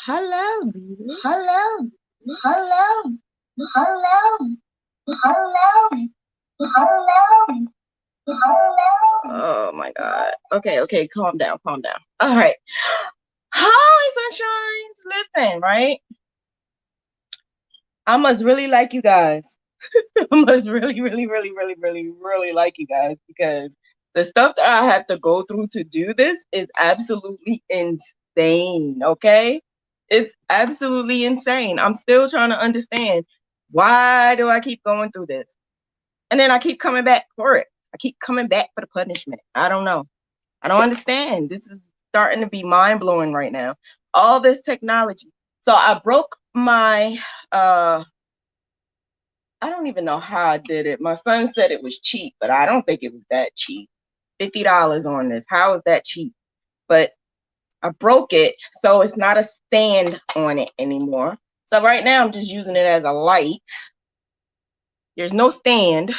Hello, Diva. Hello, hello, hello, hello, hello, hello. Oh my God. Okay, okay, calm down, calm down. All right. Hi, sunshines. Listen, right? I must really like you guys. I must really, really, really, really, really, really like you guys because the stuff that I have to go through to do this is absolutely insane. Okay? It's absolutely insane. I'm still trying to understand why do I keep going through this? And then I keep coming back for it. I keep coming back for the punishment. I don't know. I don't understand. This is starting to be mind blowing right now. All this technology. So I broke my I don't even know how I did it. My son said it was cheap, but I don't think it was that cheap. $50 on this. How is that cheap? But I broke it, so it's not a stand on it anymore. So right now I'm just using it as a light. There's no stand.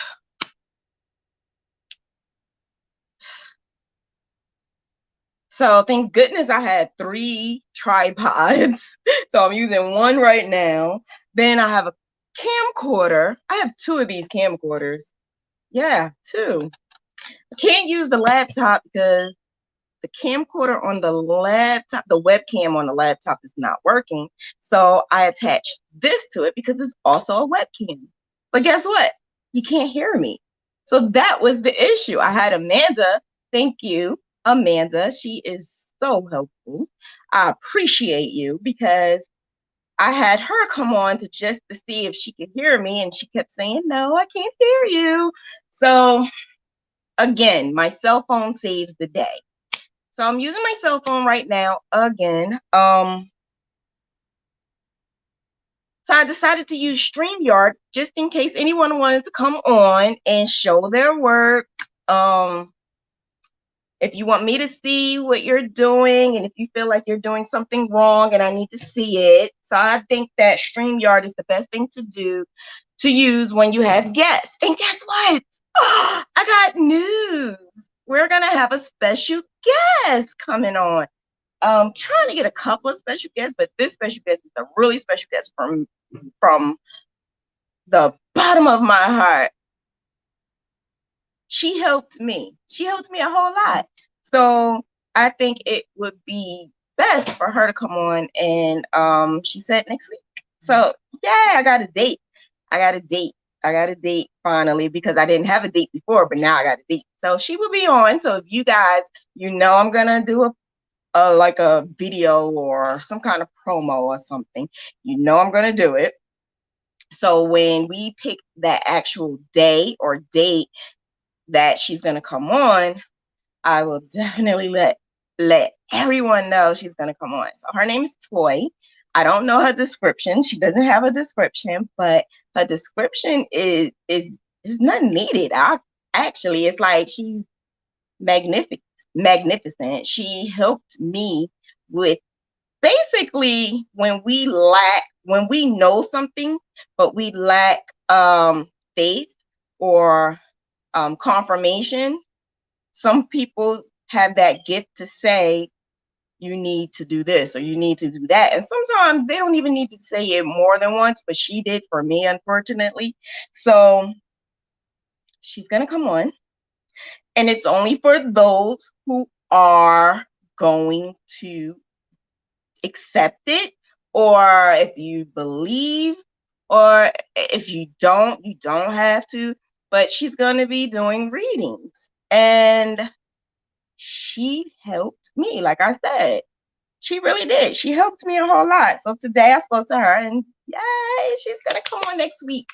So thank goodness I had 3 tripods. So I'm using one right now. Then I have a camcorder. I have 2 of these camcorders. Yeah, 2. I can't use the laptop because the camcorder on the laptop, the webcam on the laptop is not working. So I attached this to it because it's also a webcam. But guess what? You can't hear me. So that was the issue. I had Amanda. Thank you, Amanda. She is so helpful. I appreciate you because I had her come on to just to see if she could hear me, and she kept saying, "No, I can't hear you." So again, my cell phone saves the day. So I'm using my cell phone right now again. So I decided to use StreamYard just in case anyone wanted to come on and show their work. Um, if you want me to see what you're doing and if you feel like you're doing something wrong and I need to see it. So I think that StreamYard is the best thing to do to use when you have guests. And guess what? I got news. We're going to have a special guest coming on. Trying to get a couple of special guests, but this special guest is a really special guest from the bottom of my heart. She helped me. She helped me a whole lot. So I think it would be best for her to come on, and she said next week. So yeah, I got a date. I got a date. I got a date finally because I didn't have a date before, but now I got a date. So she will be on. So if you guys, I'm gonna do like a video or some kind of promo or something, I'm gonna do it. So when we pick that actual day or date that she's gonna come on, I will definitely let everyone know she's gonna come on. So her name is Toy. I don't know her description. She doesn't have a description, but her description is not needed. Actually, it's like she's magnificent. Magnificent. She helped me with basically when we know something but we lack faith or confirmation. Some people have that gift to say you need to do this or you need to do that, and sometimes they don't even need to say it more than once, but she did for me, unfortunately. So she's gonna come on, and it's only for those who are going to accept it, or if you believe, or if you don't have to. But she's going to be doing readings, and she helped me. Like I said, she really did. She helped me a whole lot. So today I spoke to her, and yay, she's going to come on next week.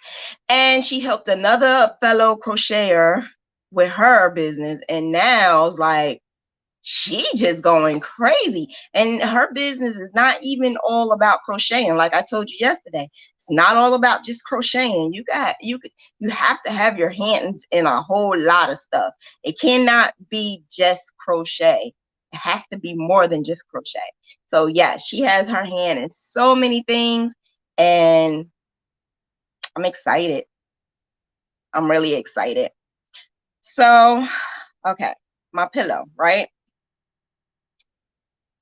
And she helped another fellow crocheter with her business, and now it's like she just going crazy, and her business is not even all about crocheting. Like I told you yesterday, it's not all about just crocheting. You have to have your hands in a whole lot of stuff. It cannot be just crochet. It has to be more than just crochet. So yeah, she has her hand in so many things, and I'm excited. I'm really excited. So okay, my pillow, right?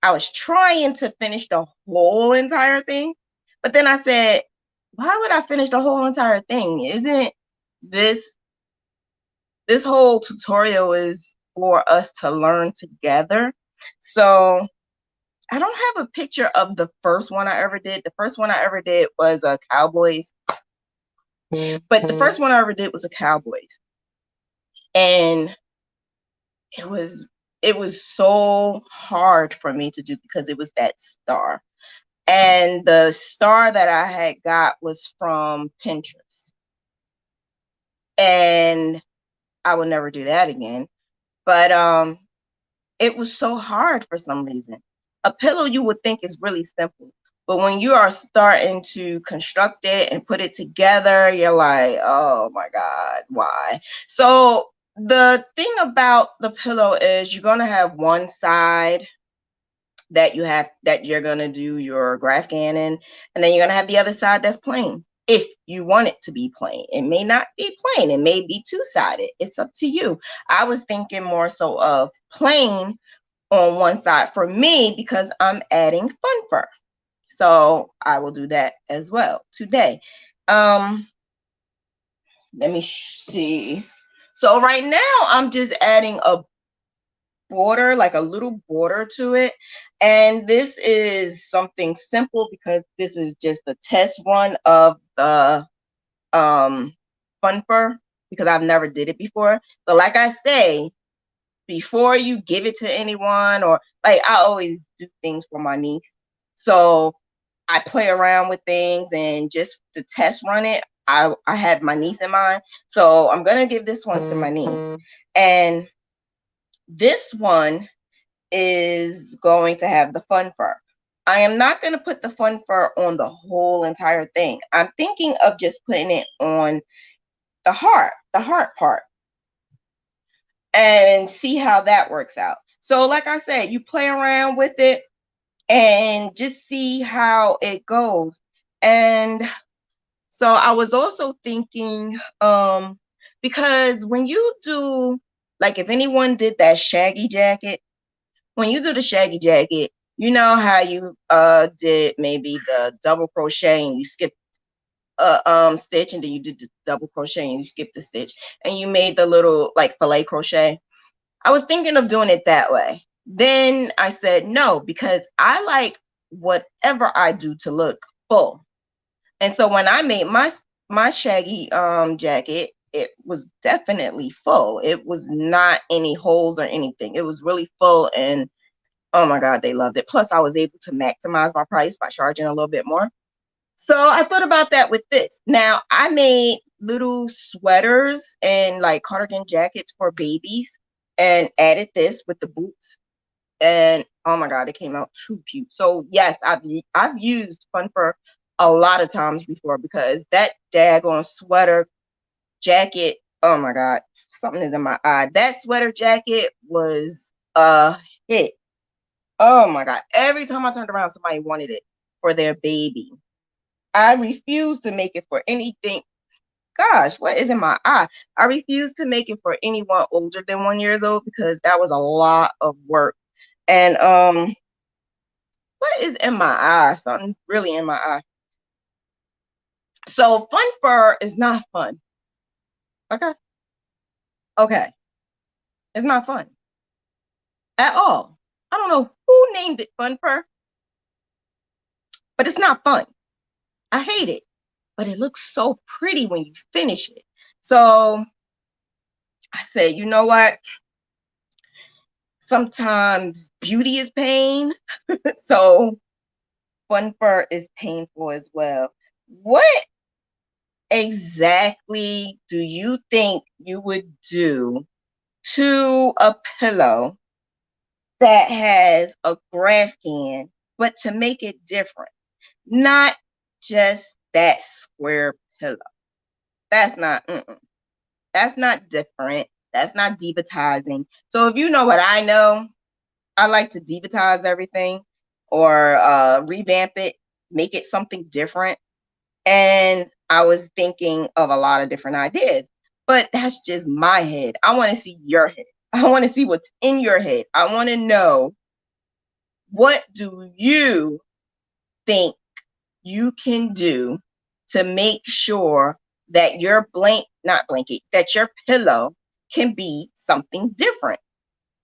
I was trying to finish the whole entire thing, but then I said, why would I finish the whole entire thing? Isn't this whole tutorial is for us to learn together? So I don't have a picture of the first one I ever did. The first one I ever did was a Cowboys. But the first one I ever did was a Cowboys. And it was so hard for me to do because it was that star. And the star that I had got was from Pinterest. And I would never do that again. But it was so hard for some reason. A pillow you would think is really simple, but when you are starting to construct it and put it together, you're like, oh my God, why? So the thing about the pillow is you're going to have one side that you're going to do your Graphghan in, and then you're going to have the other side that's plain. If you want it to be plain, it may not be plain. It may be two-sided. It's up to you. I was thinking more so of plain on one side for me because I'm adding fun fur. So I will do that as well today. Let me see. So right now I'm just adding a border, like a little border to it. And this is something simple because this is just a test run of the fun fur because I've never did it before. So like I say, before you give it to anyone, or like I always do things for my niece. So I play around with things, and just to test run it, I had my niece in mind. So I'm going to give this one to my niece. And this one is going to have the fun fur. I am not going to put the fun fur on the whole entire thing. I'm thinking of just putting it on the heart part, and see how that works out. So like I said, you play around with it and just see how it goes. And so I was also thinking, because when you do, like if anyone did that shaggy jacket, when you do the shaggy jacket, you know how you did maybe the double crochet and you skipped stitch, and then you did the double crochet and you skipped the stitch, and you made the little like fillet crochet. I was thinking of doing it that way. Then I said no, because I like whatever I do to look full. And so when I made my shaggy jacket, it was definitely full. It was not any holes or anything. It was really full, and oh my God, they loved it. Plus I was able to maximize my price by charging a little bit more. So I thought about that with this. Now I made little sweaters and like cardigan jackets for babies and added this with the boots. And oh my God, it came out too cute. So yes, I've used fun fur a lot of times before, because that daggone sweater jacket, oh my God, something is in my eye. That sweater jacket was a hit. Oh my God. Every time I turned around, somebody wanted it for their baby. I refuse to make it for anything. Gosh, what is in my eye? I refuse to make it for anyone older than 1 year old, because that was a lot of work. And what is in my eye? Something really in my eye. So fun fur is not fun. Okay. It's not fun at all. I don't know who named it fun fur, but it's not fun. I hate it, but it looks so pretty when you finish it. So I said, you know what? Sometimes beauty is pain. So fun fur is painful as well. What exactly do you think you would do to a pillow that has a Graphghan, but to make it different? Not just that square pillow. That's not, that's not different. That's not divatizing. So if you know what I know, I like to divatize everything, or revamp it, make it something different. And I was thinking of a lot of different ideas, but that's just my head. I want to see your head. I want to see what's in your head. I want to know what do you think you can do to make sure that your that your pillow can be something different?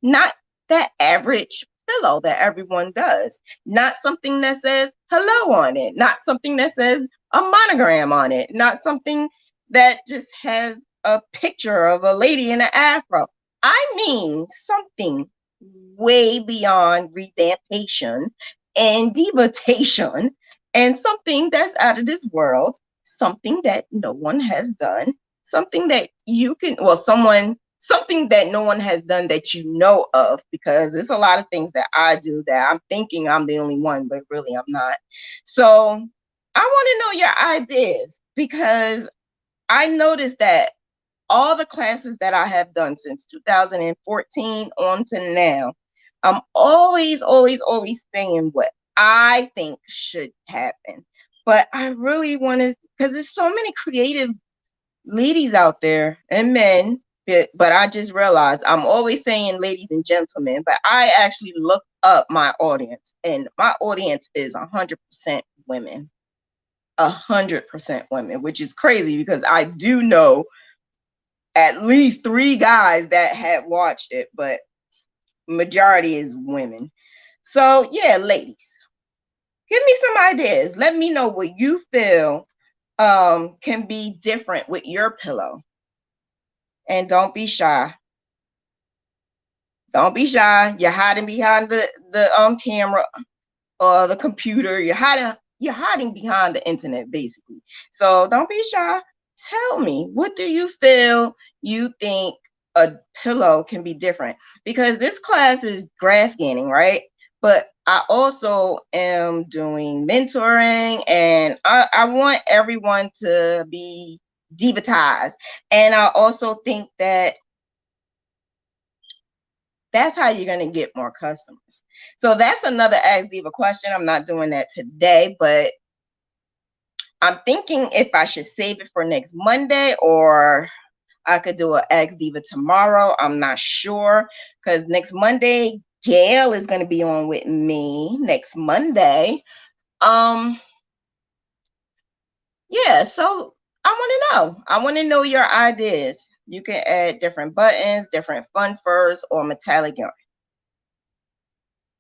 Not that average pillow that everyone does. Not something that says hello on it. Not something that says a monogram on it. Not something that just has a picture of a lady in an afro. I mean something way beyond revampation and divatation, and something that's out of this world, something that no one has done, something that you can, well, something that no one has done that you know of, because there's a lot of things that I do that I'm thinking I'm the only one, but really I'm not. So I want to know your ideas, because I noticed that all the classes that I have done since 2014 on to now, I'm always, always, always saying what I think should happen. But I really want to, because there's so many creative ladies out there and men, but I just realized I'm always saying ladies and gentlemen, but I actually look up my audience, and my audience is 100% women. 100% women, which is crazy because I do know at least 3 guys that have watched it, but majority is women. So yeah, ladies, give me some ideas. Let me know what you feel can be different with your pillow. And don't be shy. Don't be shy. You're hiding behind the camera or the computer. You're hiding behind the internet, basically. So don't be shy. Tell me, what do you feel you think a pillow can be different? Because this class is Graphghaning, right? But I also am doing mentoring, and I want everyone to be divatized. And I also think that that's how you're going to get more customers. So that's another Ask Diva question. I'm not doing that today, but I'm thinking if I should save it for next Monday, or I could do an Ask Diva tomorrow. I'm not sure, because next Monday, Gail is going to be on with me next Monday. Yeah, so I want to know your ideas. You can add different buttons, different fun furs, or metallic yarn.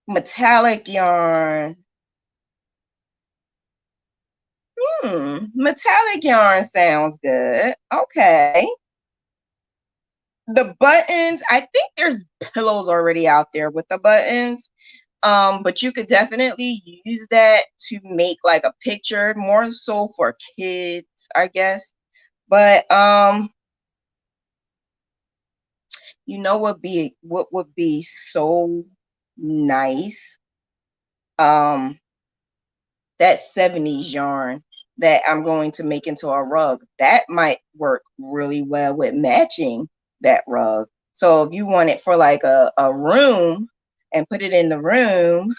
Metallic yarn. Metallic yarn sounds good. Okay. The buttons, I think there's pillows already out there with the buttons. But you could definitely use that to make like a picture, more so for kids, I guess. But you know what would be so nice? That 70s yarn that I'm going to make into a rug. That might work really well with matching that rug. So if you want it for like a room and put it in the room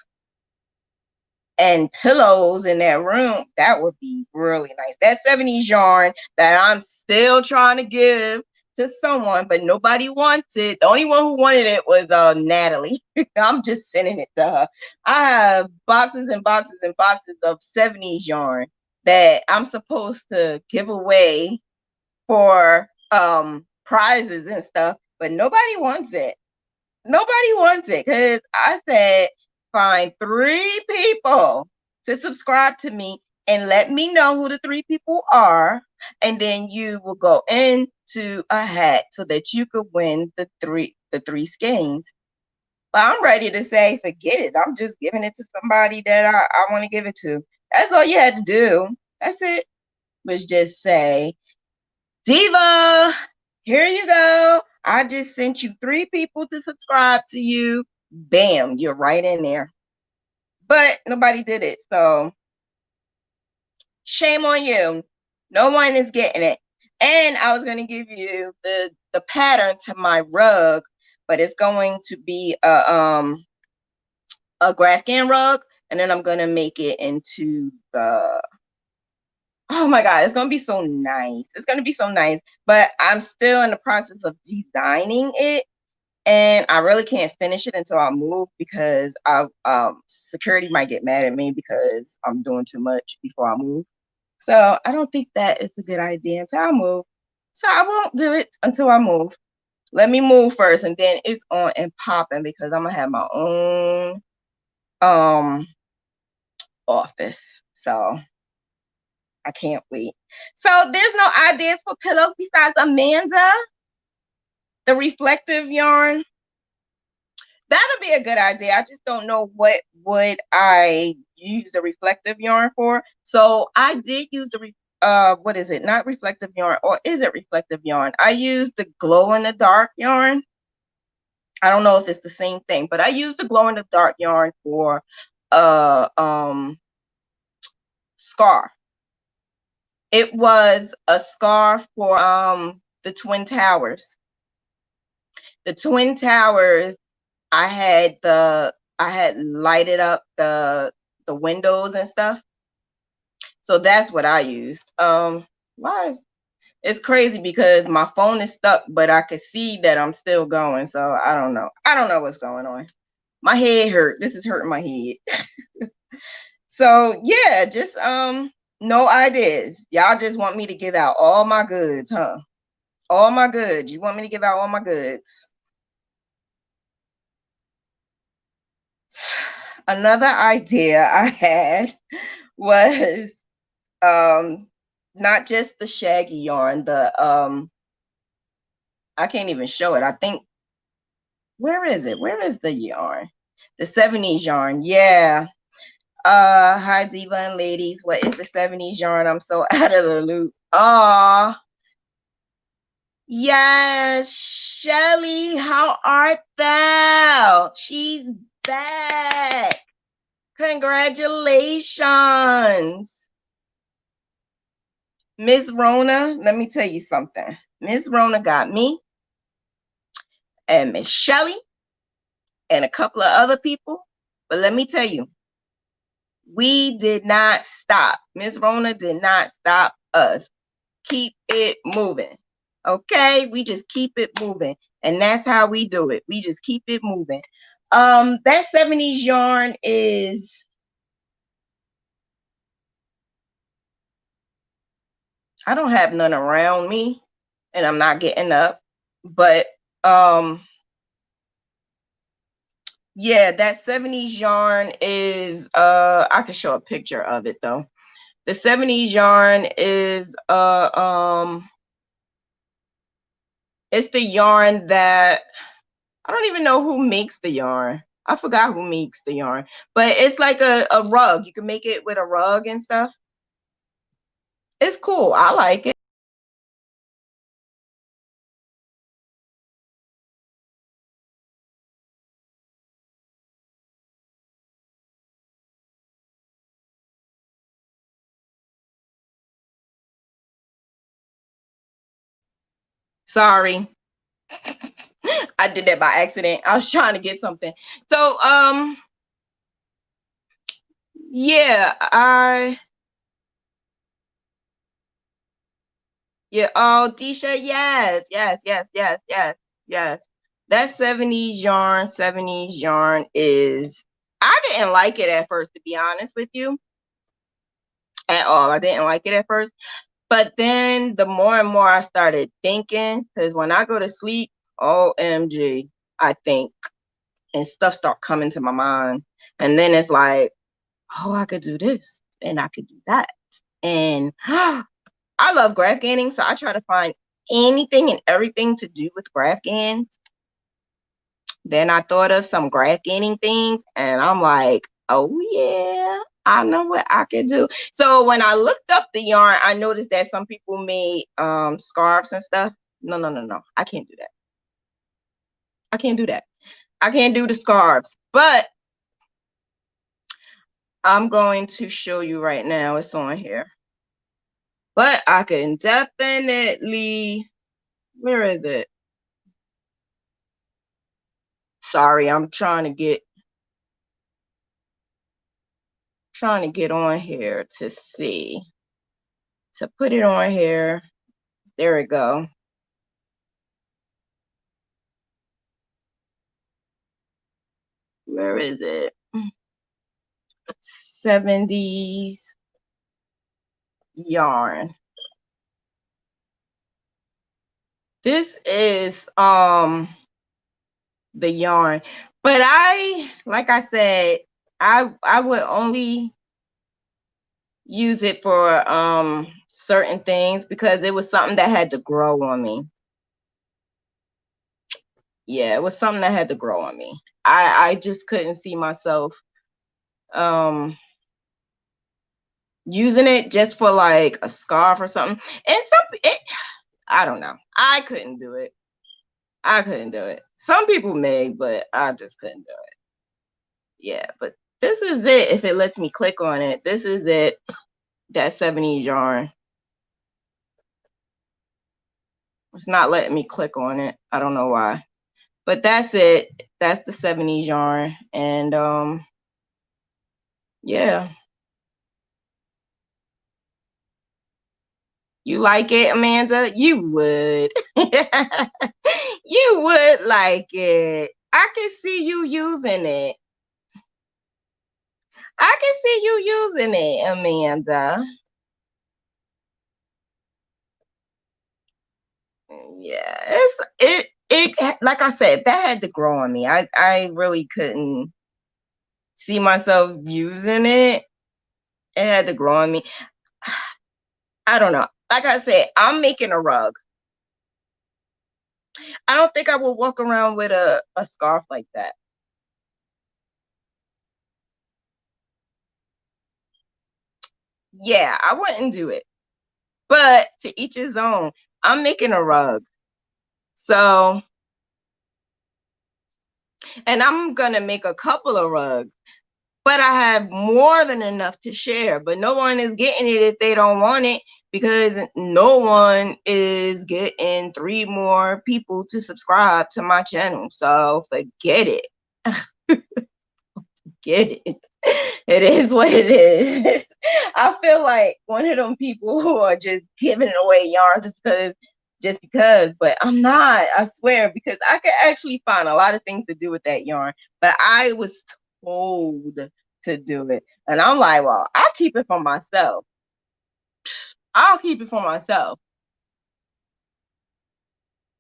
and pillows in that room, that would be really nice. That 70s yarn that I'm still trying to give to someone, but nobody wants it. The only one who wanted it was Natalie. I'm just sending it to her. I have boxes and boxes and boxes of 70s yarn that I'm supposed to give away for prizes and stuff, but nobody wants it. Nobody wants it, because I said find 3 people to subscribe to me and let me know who the 3 people are, and then you will go into a hat so that you could win the three skeins. But I'm ready to say forget it. I'm just giving it to somebody that I want to give it to. That's all you had to do. That's it. Was just say, Diva, here you go. I just sent you 3 people to subscribe to you. Bam, you're right in there. But nobody did it. So shame on you. No one is getting it. And I was going to give you the pattern to my rug, but it's going to be a Graphghan rug, and then I'm going to make it into the, oh my God, it's going to be so nice. It's going to be so nice, but I'm still in the process of designing it. and I really can't finish it until I move because security might get mad at me because I'm doing too much before I move. So I don't think that is a good idea until I move. So I won't do it until I move. Let me move first, and then it's on and popping because I'm gonna have my own office. So I can't wait. So there's no ideas for pillows besides Amanda, the reflective yarn. That'll be a good idea. I just don't know what would I use the reflective yarn for. So I did use the what is it? Not reflective yarn, or is it reflective yarn? I used the glow in the dark yarn. I don't know if it's the same thing, but I used the glow in the dark yarn for scarf. It was a scarf for the Twin Towers. The Twin Towers, I had lighted up the windows and stuff. So that's what I used. Why is it's crazy because my phone is stuck, but I can see that I'm still going. So I don't know. I don't know what's going on. My head hurt. This is hurting my head. So yeah, just no ideas. Y'all just want me to give out all my goods, huh? All my goods. You want me to give out all my goods? Another idea I had was not just the shaggy yarn, the I can't even show it. I think, where is it? Where is the yarn? The 70s yarn. Yeah. Hi Diva and ladies. What is the 70s yarn? I'm so out of the loop. Ah. Yes, Shelly, how art thou? She's back. Congratulations. Miss Rona, let me tell you something. Miss Rona got me and Miss Shelly and a couple of other people. But let me tell you, we did not stop. Miss Rona did not stop us. Keep it moving. Okay? We just keep it moving. And that's how we do it. We just keep it moving. That 70s yarn is, I don't have none around me and I'm not getting up. But yeah, that 70s yarn is I can show a picture of it though. The 70s yarn is it's the yarn that I don't even know who makes the yarn. I forgot who makes the yarn, but it's like a rug. You can make it with a rug and stuff. It's cool. I like it. Sorry. I did that by accident. I was trying to get something. So yeah, yeah, oh Disha, yes. That 70s yarn is, I didn't like it at first, to be honest with you. At all. I didn't like it at first. But then the more and more I started thinking, because when I go to sleep, OMG, I think and stuff start coming to my mind. And then it's like, oh, I could do this and I could do that. And I love Graphghanning, so I try to find anything and everything to do with Graphghan. Then I thought of some Graphghanning things, and I'm like, oh yeah, I know what I could do. So when I looked up the yarn, I noticed that some people made scarves and stuff. No. I can't do that. I can't do that. I can't do the scarves, but I'm going to show you right now. It's on here. But I can definitely, where is it? Sorry, I'm trying to get on here to see. To put it on here. There we go. Where is it? 70s yarn. This is the yarn, but like I said, I would only use it for certain things because it was something that had to grow on me. Yeah, it was something that had to grow on me. I just couldn't see myself using it just for like a scarf or something. And I don't know. I couldn't do it. I couldn't do it. Some people may, but I just couldn't do it. Yeah, but this is it. If it lets me click on it, this is it. That 70s yarn. It's not letting me click on it. I don't know why. But that's it. That's the 70s yarn. And yeah. You like it, Amanda? You would. You would like it. I can see you using it. I can see you using it, Amanda. Yeah, it like I said, that had to grow on me. I really couldn't see myself using it. It had to grow on me. I don't know. Like I said, I'm making a rug. I don't think I will walk around with a scarf like that. Yeah, I wouldn't do it. But to each his own. I'm making a rug. So, and I'm going to make a couple of rugs. But I have more than enough to share. But no one is getting it if they don't want it, because no one is getting 3 more people to subscribe to my channel. So forget it. Get it. It is what it is. I feel like one of them people who are just giving away yarn just because, but I'm not, I swear, because I could actually find a lot of things to do with that yarn, but I was told to do it. And I'm like, well, I'll keep it for myself. I'll keep it for myself.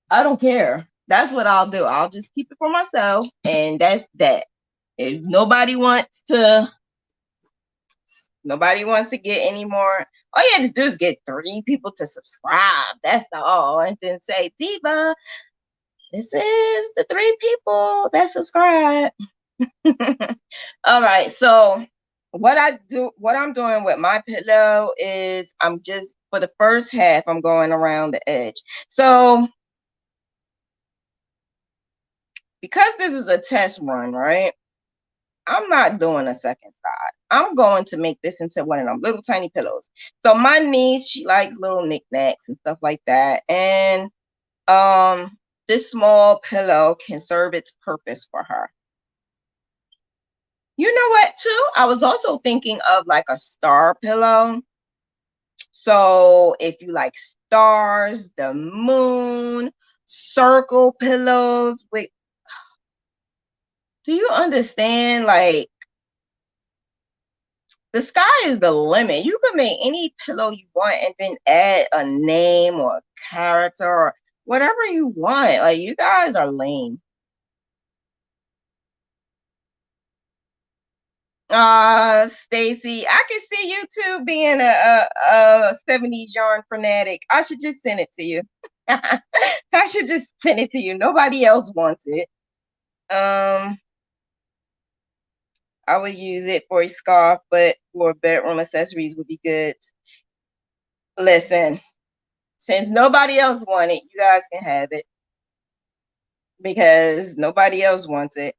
I don't care. That's what I'll do. I'll just keep it for myself, and that's that. If nobody wants to get any more, all you have to do is get 3 people to subscribe. That's all. And then say, Diva, this is the 3 people that subscribe. All right. So what I'm doing with my pillow is I'm just, for the first half, I'm going around the edge. So because this is a test run, right? I'm not doing a second side. I'm going to make this into one of them little tiny pillows. So my niece, she likes little knickknacks and stuff like that. And this small pillow can serve its purpose for her. You know what, too? I was also thinking of like a star pillow. So if you like stars, the moon, circle pillows. Wait, do you understand? Like, the sky is the limit. You can make any pillow you want and then add a name or a character or whatever you want. Like, you guys are lame. Stacy, I can see you too being a 70s yarn fanatic. I should just send it to you. I should just send it to you. Nobody else wants it. I would use it for a scarf, but for bedroom accessories would be good. Listen, since nobody else wants it, you guys can have it, because nobody else wants it.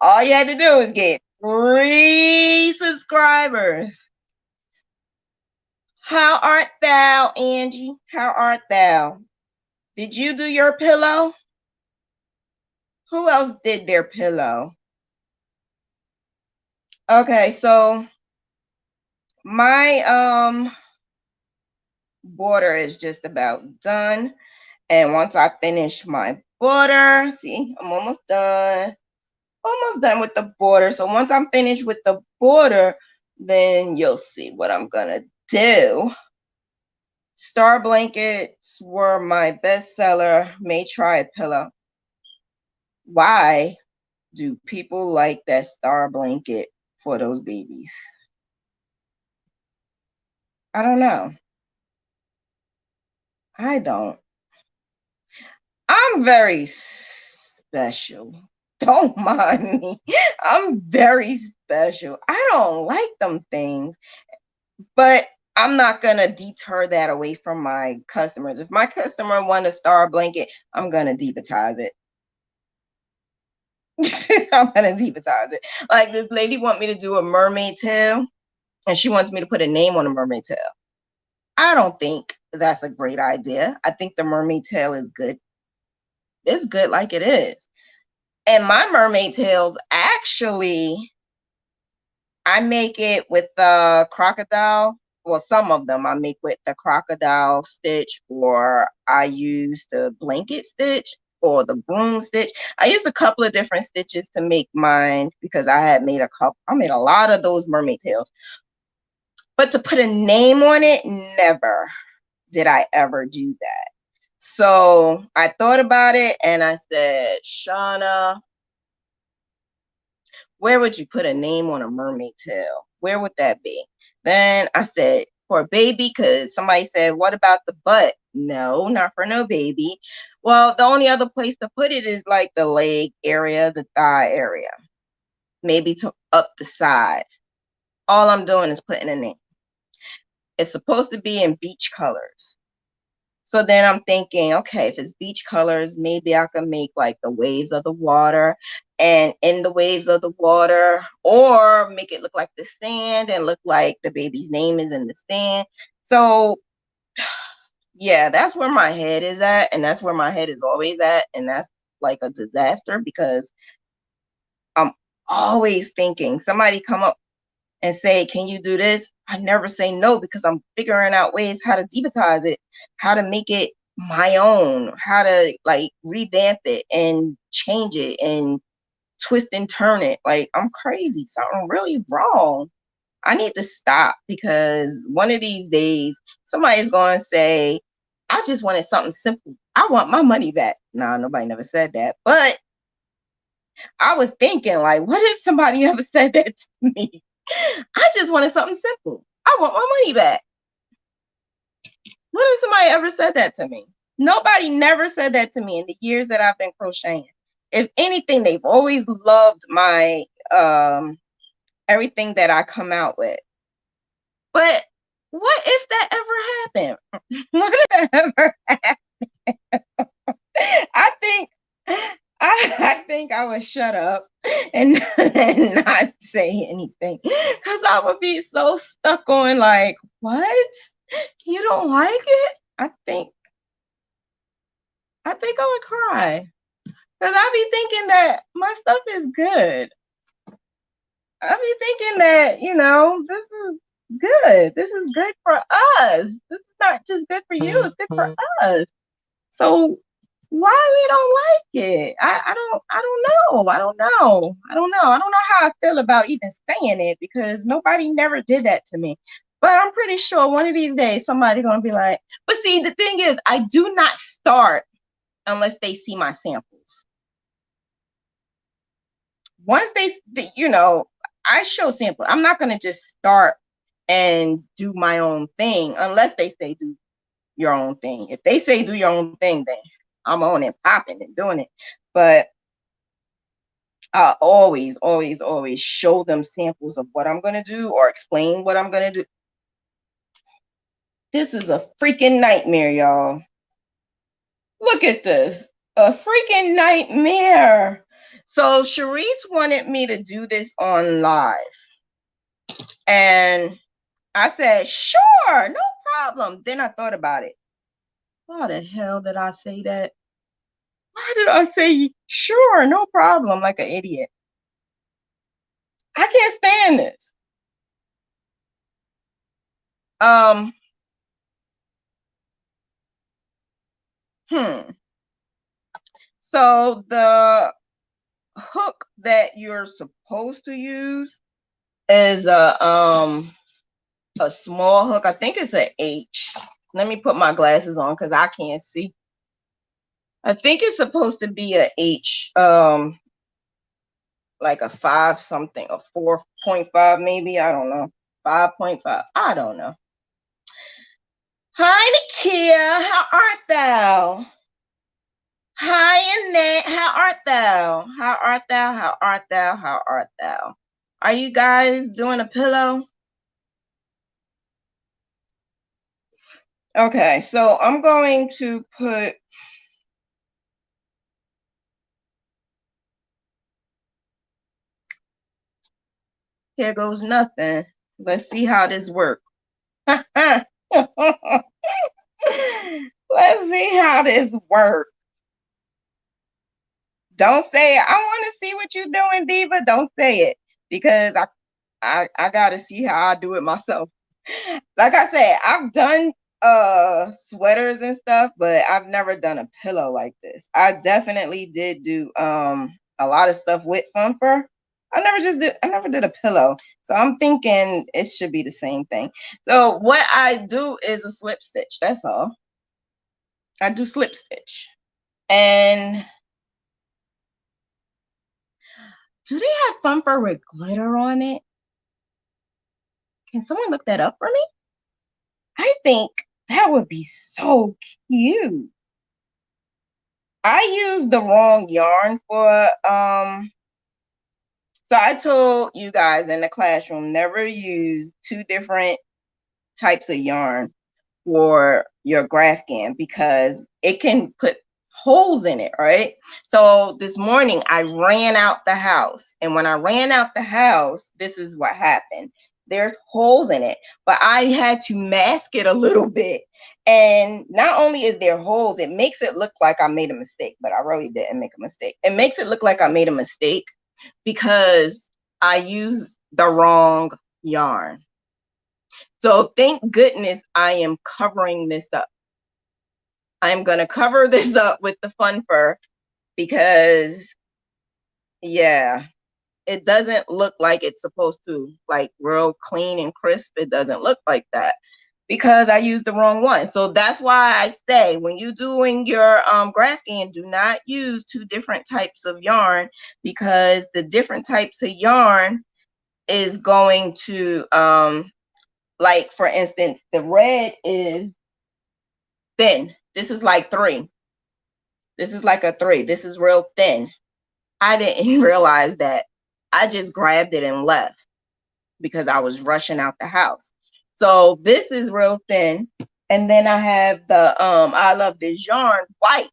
All you had to do is get 3 subscribers. How art thou, Angie? How art thou? Did you do your pillow? Who else did their pillow? Okay, so my border is just about done. And once I finish my border, see, I'm almost done. almost done with the border. So once I'm finished with the border, then you'll see what I'm gonna do. Star blankets were my bestseller. May try a pillow. Why do people like that star blanket for those babies? I don't know. I don't. I'm very special. Don't mind me. I'm very special. I don't like them things, but I'm not going to deter that away from my customers. If my customer want a star blanket, I'm going to divatize it. I'm going to divatize it. Like this lady want me to do a mermaid tail, and she wants me to put a name on a mermaid tail. I don't think that's a great idea. I think the mermaid tail is good. It's good like it is. And my mermaid tails, actually, I make it with the crocodile. Well, some of them I make with the crocodile stitch, or I use the blanket stitch or the broom stitch. I used a couple of different stitches to make mine because I had made I made a lot of those mermaid tails. But to put a name on it, never did I ever do that. So I thought about it and I said, Shauna, where would you put a name on a mermaid tail? Where would that be? Then I said, for a baby, because somebody said, what about the butt? No, not for no baby. Well, the only other place to put it is like the leg area, the thigh area, maybe to up the side. All I'm doing is putting a name. It's supposed to be in beach colors. So then I'm thinking, okay, if it's beach colors, maybe I can make like the waves of the water, and in the waves of the water, or make it look like the sand and look like the baby's name is in the sand. So yeah, that's where my head is at, and that's where my head is always at, and that's like a disaster because I'm always thinking somebody come up and say, can you do this? I never say no because I'm figuring out ways how to divatize it, how to make it my own, how to like revamp it and change it and twist and turn it. Like I'm crazy, something really wrong. I need to stop because one of these days somebody's going to say, I just wanted something simple. I want my money back. Nah, nobody never said that. But I was thinking, like, what if somebody ever said that to me? I just wanted something simple. I want my money back. What if somebody ever said that to me? Nobody never said that to me in the years that I've been crocheting. If anything, they've always loved my everything that I come out with. But what if that ever happened? What if that ever happened? I think I think I would shut up and not say anything because I would be so stuck on like, what? You don't like it? I think I would cry because I be thinking that my stuff is good. I be thinking that, this is good. This is good for us. This is not just good for you. It's good for us. So why we don't like it? I don't know. I don't know. I don't know how I feel about even saying it because nobody never did that to me. But I'm pretty sure one of these days somebody's gonna be like, but see, the thing is, I do not start unless they see my samples. Once I show samples. I'm not gonna just start and do my own thing unless they say do your own thing. If they say do your own thing, then I'm on it, popping and doing it. But I always, always, always show them samples of what I'm going to do or explain what I'm going to do. This is a freaking nightmare, y'all. Look at this. A freaking nightmare. So Sharice wanted me to do this on live. And I said, sure, no problem. Then I thought about it. Why the hell did I say that? Why did I say, sure, no problem, like an idiot? I can't stand this. So the hook, that you're supposed to use is a small hook. I think it's an H. Let me put my glasses on because I can't see. I think it's supposed to be a H, like a 5 something, a 4.5 maybe. I don't know. 5.5. I don't know. Hi, Nakia. How art thou? Hi, Annette. How art thou? How art thou? How art thou? How art thou? Are you guys doing a pillow? Okay, so I'm going to put here goes nothing. Let's see how this works. Let's see how this works. Don't say it. I want to see what you're doing, Diva. Don't say it because I gotta see how I do it myself. Like I said, I've done sweaters and stuff, but I've never done a pillow like this. I definitely did do a lot of stuff with fun fur. I never did a pillow. So I'm thinking it should be the same thing. So what I do is a slip stitch. That's all. I do slip stitch. And do they have fun fur with glitter on it? Can someone look that up for me? I think that would be so cute. I used the wrong yarn for so I told you guys in the classroom, never use 2 different types of yarn for your Graphghan because it can put holes in it, right? So this morning I ran out the house, and when I ran out the house, this is what happened. There's holes in it, but I had to mask it a little bit. And not only is there holes, it makes it look like I made a mistake, but I really didn't make a mistake. It makes it look like I made a mistake because I used the wrong yarn. So thank goodness I am covering this up. I'm going to cover this up with the fun fur because, yeah, it doesn't look like it's supposed to, like real clean and crisp. It doesn't look like that because I used the wrong one. So that's why I say when you're doing your Graphghan, do not use 2 different types of yarn because the different types of yarn is going to, like for instance, the red is thin. This is like 3. This is like a 3. This is real thin. I didn't realize that. I just grabbed it and left because I was rushing out the house. So this is real thin. And then I have the I Love This Yarn white.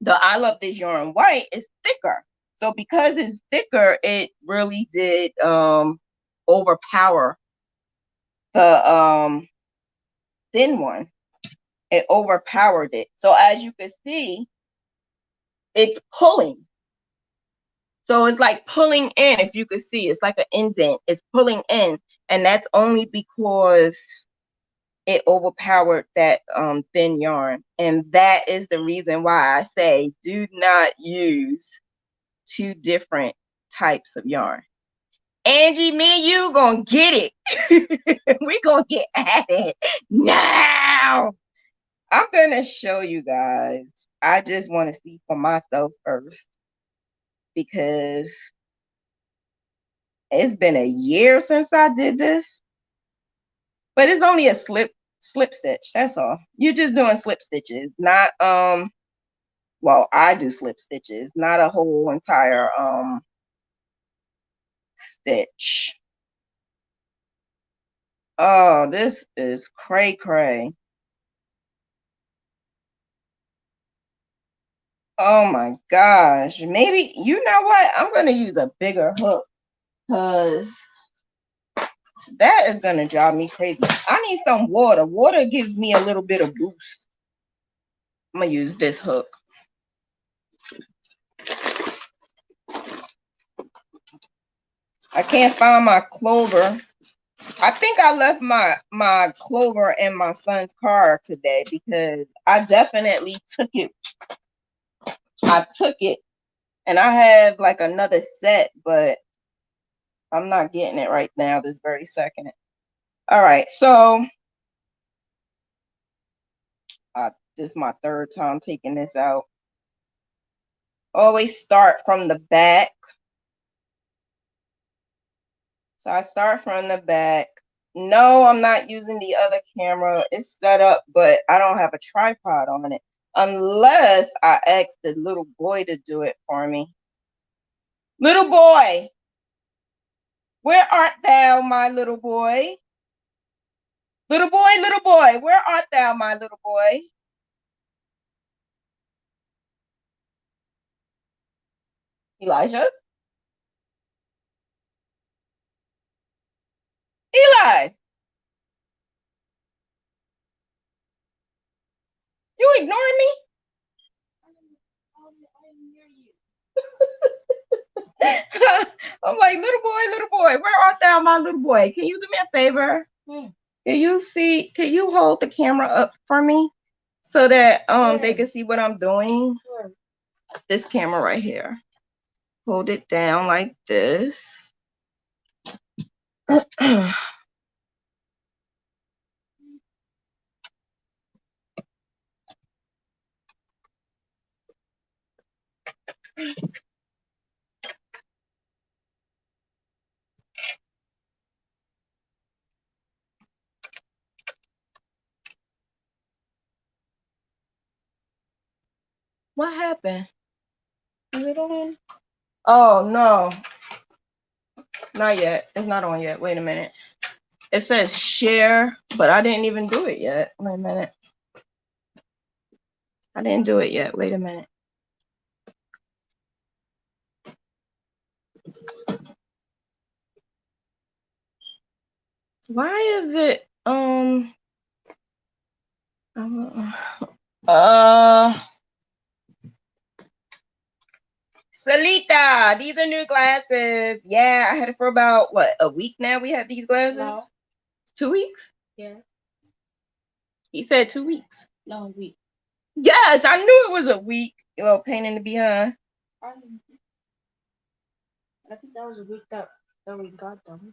The I Love This Yarn white is thicker. So because it's thicker, it really did overpower the thin one. It overpowered it. So as you can see, it's pulling. So it's like pulling in, if you could see, it's like an indent. It's pulling in. And that's only because it overpowered that thin yarn. And that is the reason why I say do not use 2 different types of yarn. Angie, me and you gonna get it. We gonna get at it now. I'm gonna show you guys. I just want to see for myself first because it's been a year since I did this. But it's only a slip stitch. That's all. You're just doing slip stitches, not well, I do slip stitches, not a whole entire stitch. Oh, this is cray cray. Oh my gosh. Maybe, you know what? I'm going to use a bigger hook because that is going to drive me crazy. I need some water. Water gives me a little bit of boost. I'm going to use this hook. I can't find my clover. I think I left my clover in my son's car today because I definitely took it. I took it And I have like another set, but I'm not getting it right now this very second. All right, so this is my third time taking this out. Always start from the back. So I start from the back. No, I'm not using the other camera. It's set up, but I don't have a tripod on it. Unless I ask the little boy to do it for me. Little boy, where art thou, my little boy? Little boy, where art thou, my little boy? Elijah? Eli, you ignoring me? I'm like, little boy, where art thou, my little boy? Can you do me a favor? Can you hold the camera up for me so that they can see what I'm doing? This camera right here. Hold it down like this. What happened? Is it on? Oh, no. Not yet. It's not on yet. Wait a minute. It says share, but I didn't even do it yet. Wait a minute. I didn't do it yet. Wait a minute. Why is it Salita, these are new glasses. Yeah, I had it for about what, a week now we have these glasses? No. 2 weeks? Yeah. He said 2 weeks. No, a week. Yes, I knew it was a week. A little pain in the behind. I think that was a week that we got them.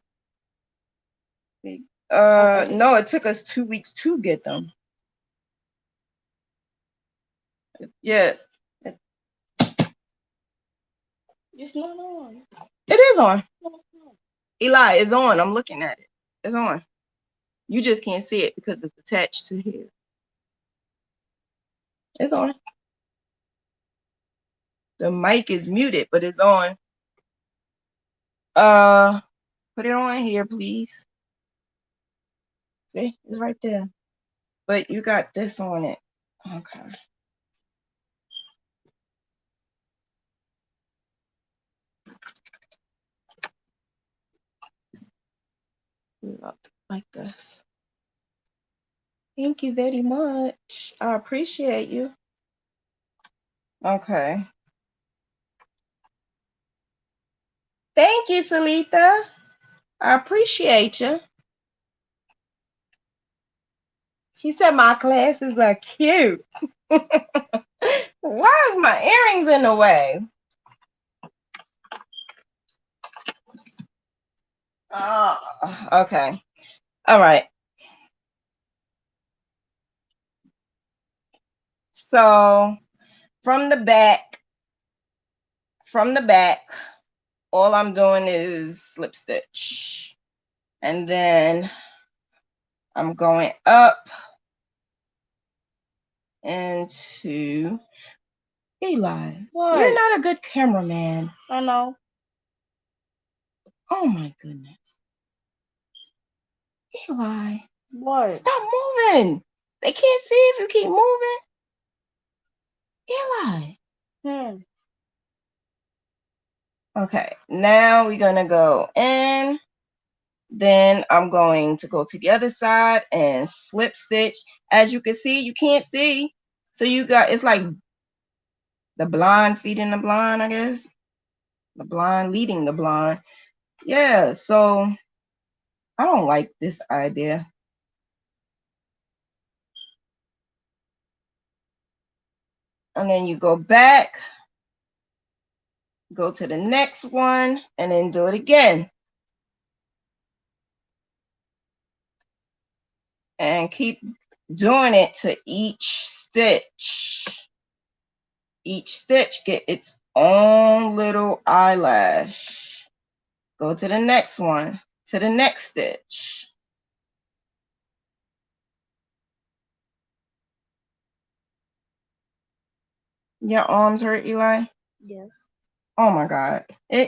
No, it took us 2 weeks to get them. Yeah. It's not on. It is on. Eli, it's on. I'm looking at it. It's on. You just can't see it because it's attached to here. It's on. The mic is muted, but it's on. Put it on here, please. See, it's right there. But you got this on it. Okay. Like this. Thank you very much. I appreciate you. Okay. Thank you, Salita. I appreciate you. She said my glasses are cute. Why is my earrings in the way? Oh, okay. All right. So from the back, all I'm doing is slip stitch. And then I'm going up into Eli. What? You're not a good cameraman. I know. Oh my goodness. Eli. What? Stop moving. They can't see if you keep moving. Eli. Okay, now we're gonna go in. Then I'm going to go to the other side and slip stitch. As you can see, you can't see. So you got, it's like the blind feeding the blind, I guess. The blind leading the blind. Yeah, so I don't like this idea. And then you go back Go to the next one and then do it again. And keep doing it to each stitch. Each stitch get its own little eyelash. Go to the next one, to the next stitch. Your arms hurt, Eli? Yes. Oh my God.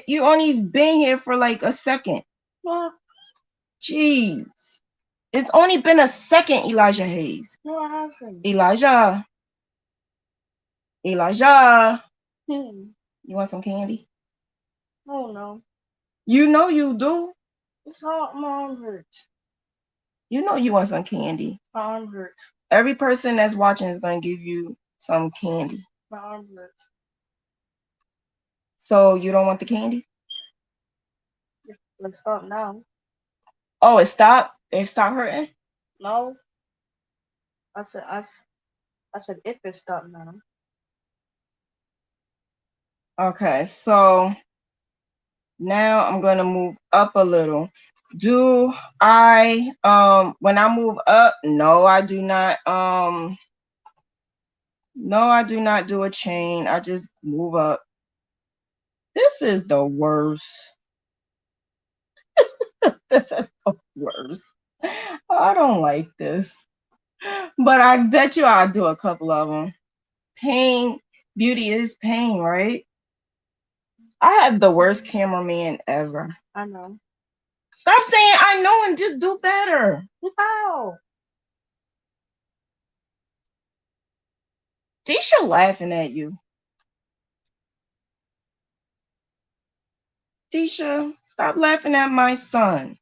You only been here for like a second. Well, Jeez. It's only been a second, Elijah Hayes. no, it hasn't. Elijah. Elijah. You want some candy? Oh no. You know you do. It's all my arm hurts. You know you want some candy. My arm hurts. Every person that's watching is going to give you some candy. My arm hurts. So you don't want the candy? Let's stop now. Oh, it stopped? It stopped hurting? No. I said if it stopped now. Okay, so now I'm going to move up a little. Do I when I move up, no, I do not do a chain. I just move up. This is the worst. This is the worst. I don't like this. But I bet you I'll do a couple of them. Pain, beauty is pain, right? I have the worst cameraman ever. I know. Stop saying I know and just do better. How? Tisha laughing at you. Tisha, stop laughing at my son.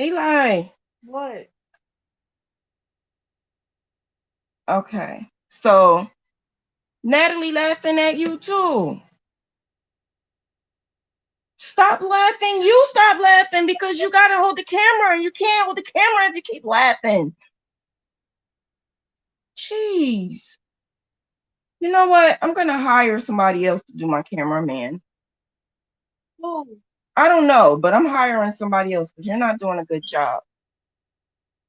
Eli. What? Okay. So Natalie laughing at you too. Stop laughing. You stop laughing because you gotta hold the camera and you can't hold the camera if you keep laughing. Jeez. You know what? I'm gonna hire somebody else to do my cameraman. Oh. I don't know, but I'm hiring somebody else because you're not doing a good job.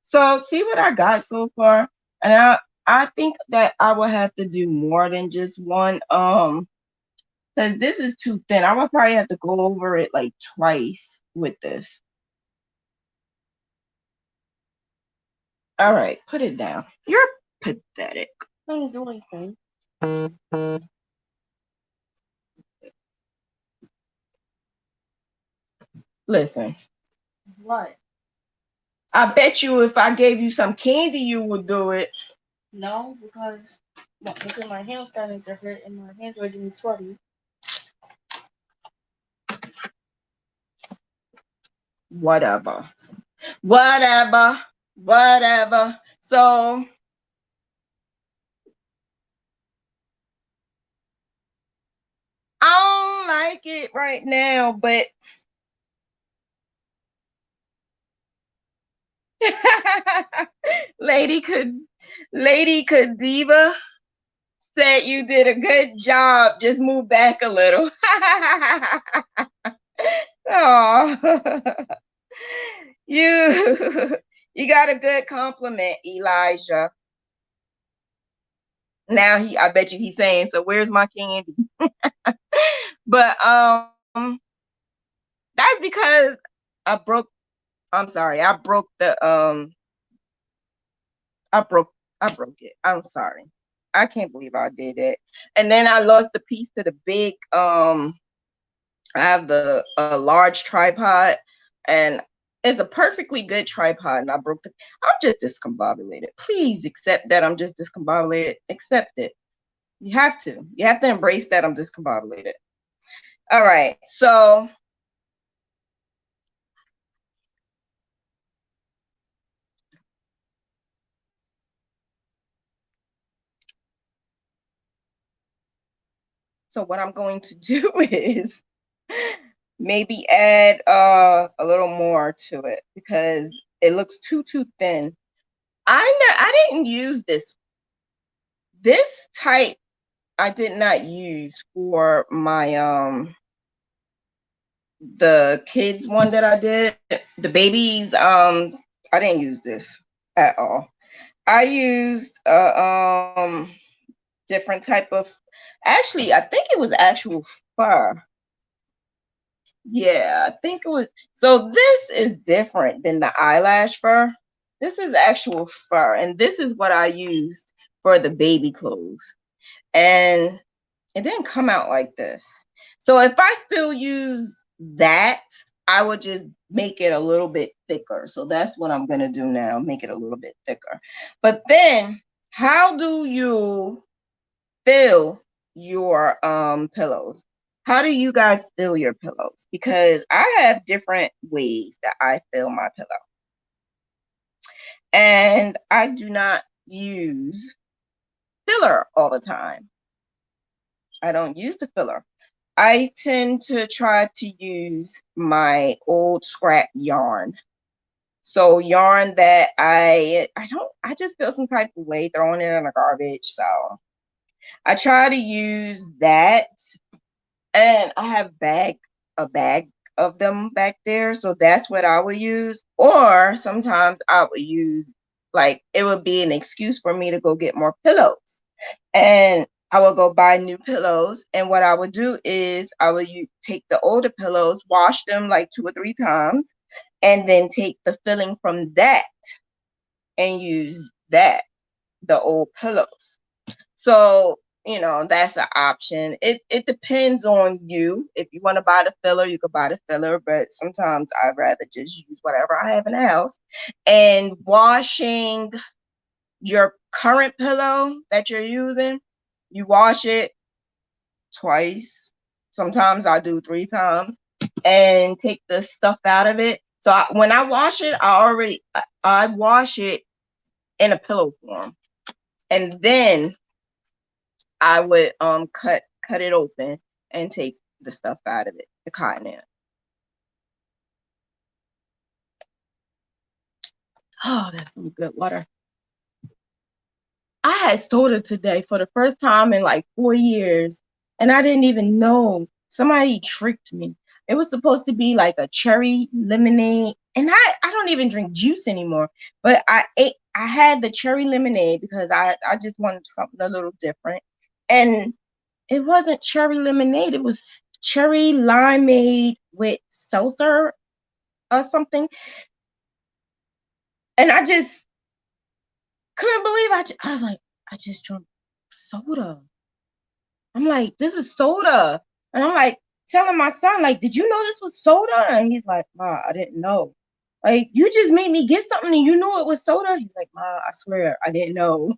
So see what I got so far. And I think that I will have to do more than just one because this is too thin. I will probably have to go over it like twice with this. All right, put it down. You're pathetic. I didn't do anything. Listen. What? I bet you if I gave you some candy, you would do it. No, because my hands starting to hurt and my hands are getting sweaty. Whatever. So I don't like it right now, but Lady Diva said you did a good job. Just move back a little. Oh, you got a good compliment, Elijah. Now I bet you he's saying, so where's my candy? But that's because I broke it. I'm sorry. I can't believe I did it. And then I lost the piece to the big I have a large tripod, and it's a perfectly good tripod, and I broke it. I'm just discombobulated. Please accept that I'm just discombobulated. Accept it. You have to embrace that I'm discombobulated. All right, so what I'm going to do is maybe add a little more to it because it looks too thin. I didn't use this type. I did not use for my the kids one that I did. The babies, I didn't use this at all. I used different type of, actually I think it was actual fur. Yeah, I think it was. So this is different than the eyelash fur. This is actual fur, and this is what I used for the baby clothes. And it didn't come out like this. So if I still use that, I would just make it a little bit thicker. So that's what I'm going to do now, make it a little bit thicker. But then how do you fill your pillows? How do you guys fill your pillows? Because I have different ways that I fill my pillow. And I do not use filler all the time. I don't use the filler. I tend to try to use my old scrap yarn. So yarn that I just feel some type of way throwing it in the garbage. So I try to use that, and I have a bag of them back there. So that's what I would use. Or sometimes I would use, like, it would be an excuse for me to go get more pillows. And I would go buy new pillows. And what I would do is I would take the older pillows, wash them like 2 or 3 times, and then take the filling from that and use that, the old pillows. So, you know, that's an option. It depends on you. If you want to buy the filler, you could buy the filler, but sometimes I'd rather just use whatever I have in the house. And washing your current pillow that you're using, you wash it twice. Sometimes I do 3 times, and take the stuff out of it. So when I wash it, I wash it in a pillow form, and then I would cut it open and take the stuff out of it, the cotton in. Oh, that's some good water. I had soda today for the first time in like 4 years, and I didn't even know. Somebody tricked me. It was supposed to be like a cherry lemonade, and I don't even drink juice anymore. But I had the cherry lemonade because I just wanted something a little different, and it wasn't cherry lemonade. It was cherry limeade with seltzer or something, and I just couldn't believe I was like, I just drank soda. I'm like, this is soda. And I'm like telling my son, like, did you know this was soda? And he's like, Ma, I didn't know. Like, you just made me get something and you knew it was soda? He's like, Ma, I swear I didn't know.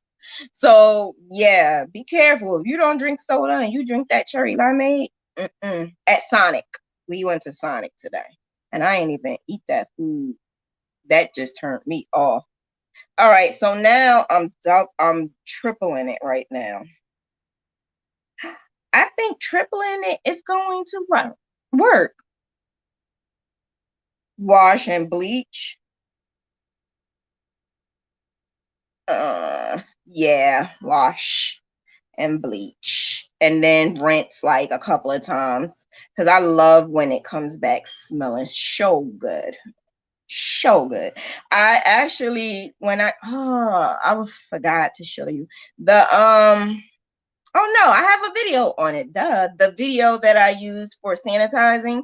So yeah, be careful. If you don't drink soda and you drink that cherry limeade, at Sonic. We went to Sonic today. And I ain't even eat that food. That just turned me off. All right, so now I'm tripling it right now. I think tripling it is going to work. Wash and bleach. Yeah, wash and bleach. And then rinse like a couple of times. Because I love when it comes back smelling so good. So good. I actually, I forgot to show you the oh no, I have a video on it. The video that I use for sanitizing,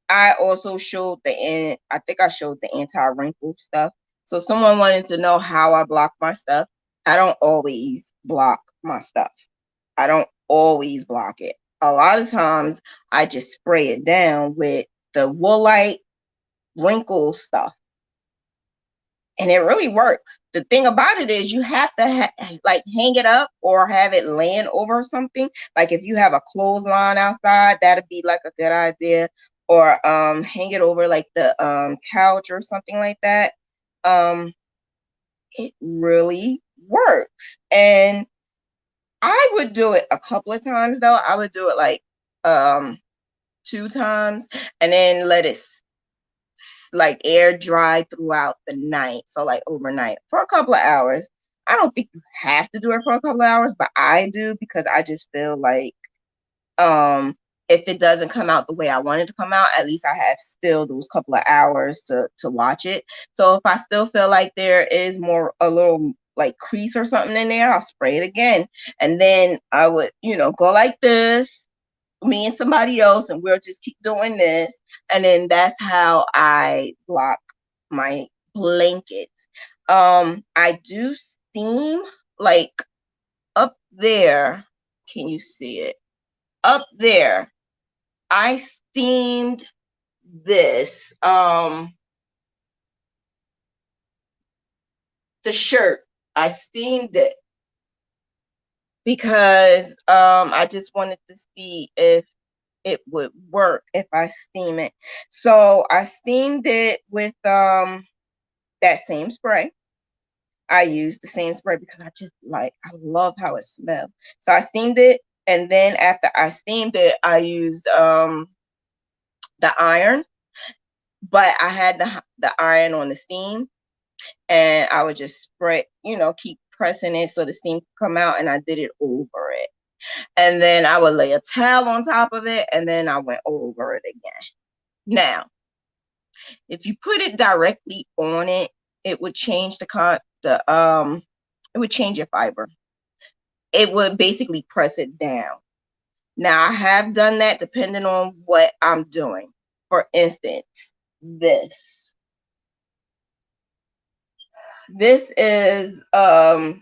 I also showed I think I showed the anti-wrinkle stuff. So someone wanted to know how I block my stuff. I don't always block my stuff. I don't always block it. A lot of times I just spray it down with the Woolite wrinkle stuff, and it really works. The thing about it is you have to like hang it up or have it laying over something. Like if you have a clothesline outside, that'd be like a good idea. Or hang it over like the couch or something like that. It really works. And I would do it a couple of times though. I would do it like 2 times and then let it like air dry throughout the night. So like overnight for a couple of hours. I don't think you have to do it for a couple of hours, but I do because I just feel like if it doesn't come out the way I want it to come out, at least I have still those couple of hours to watch it. So if I still feel like there is a little like crease or something in there, I'll spray it again. And then I would, go like this, me and somebody else, and we'll just keep doing this. And then that's how I block my blankets. I do steam like up there. Can you see it? Up there, I steamed this, the shirt. I steamed it because I just wanted to see if it would work if I steam it. So I steamed it with that same spray. I used the same spray because I love how it smells. So I steamed it, and then after I steamed it, I used the iron, but I had the iron on the steam, and I would just spray, keep pressing it so the steam could come out, and I did it over it. And then I would lay a towel on top of it, and then I went over it again. Now, if you put it directly on it, it would change it would change your fiber. It would basically press it down. Now, I have done that depending on what I'm doing. For instance, this is I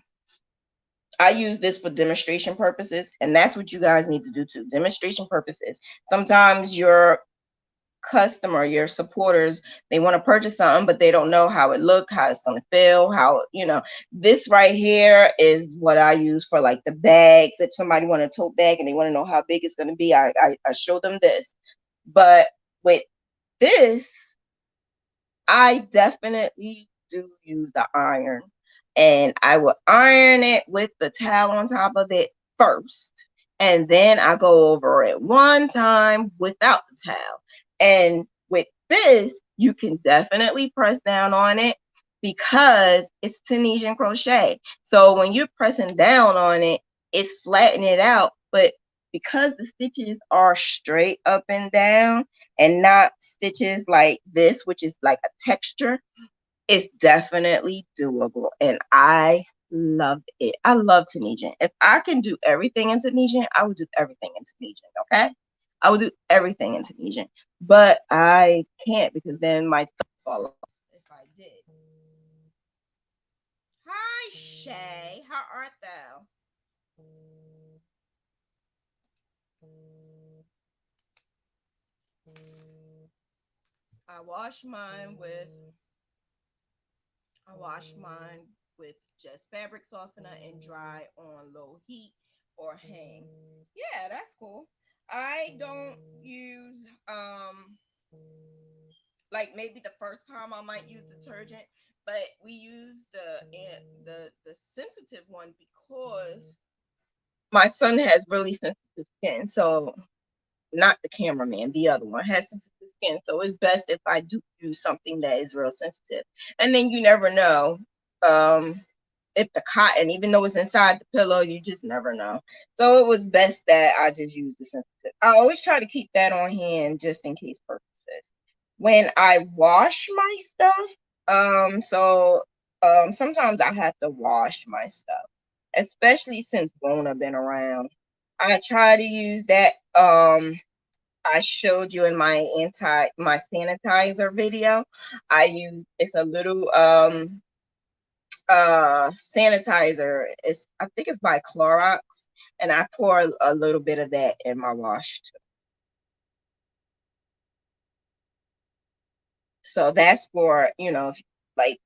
use this for demonstration purposes, and that's what you guys need to do too. Demonstration purposes. Sometimes your customer, your supporters, they want to purchase something, but they don't know how it looks, how it's going to feel, this right here is what I use for like the bags. If somebody want a tote bag and they want to know how big it's going to be, I show them this. But with this, I definitely do use the iron, and I will iron it with the towel on top of it first, and then I go over it one time without the towel. And with this, you can definitely press down on it because it's Tunisian crochet. So when you're pressing down on it, it's flattening it out, but because the stitches are straight up and down and not stitches like this, which is like a texture, it's definitely doable. And I love it. I love Tunisian. If I can do everything in Tunisian, I would do everything in Tunisian, okay? I would do everything in Tunisian. But I can't because then my thumb fall off if I did. Hi, Shay. How art thou? I wash mine with just fabric softener and dry on low heat or hang. Yeah, that's cool. I don't use like maybe the first time I might use detergent, but we use the sensitive one because my son has really sensitive skin. So not the cameraman, the other one has sensitive skin. So it's best if I do use something that is real sensitive. And then you never know. If the cotton, even though it's inside the pillow, you just never know. So it was best that I just used the sensitive. I always try to keep that on hand just in case purposes. When I wash my stuff, sometimes I have to wash my stuff, especially since Rona been around. I try to use that I showed you in my sanitizer video. It's a little sanitizer. I think it's by Clorox, and I pour a little bit of that in my wash too. So that's for, like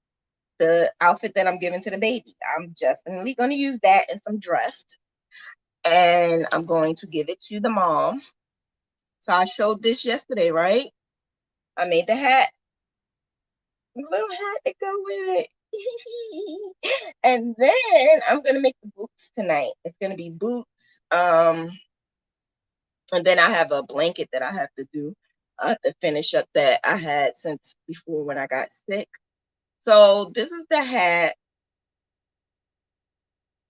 the outfit that I'm giving to the baby. I'm definitely going to use that and some dress, and I'm going to give it to the mom. So I showed this yesterday, right? I made the hat, a little hat to go with it. And then I'm gonna make the boots tonight. It's gonna be boots. And then I have a blanket that I have to do. I have to finish up that I had since before when I got sick. So this is the hat.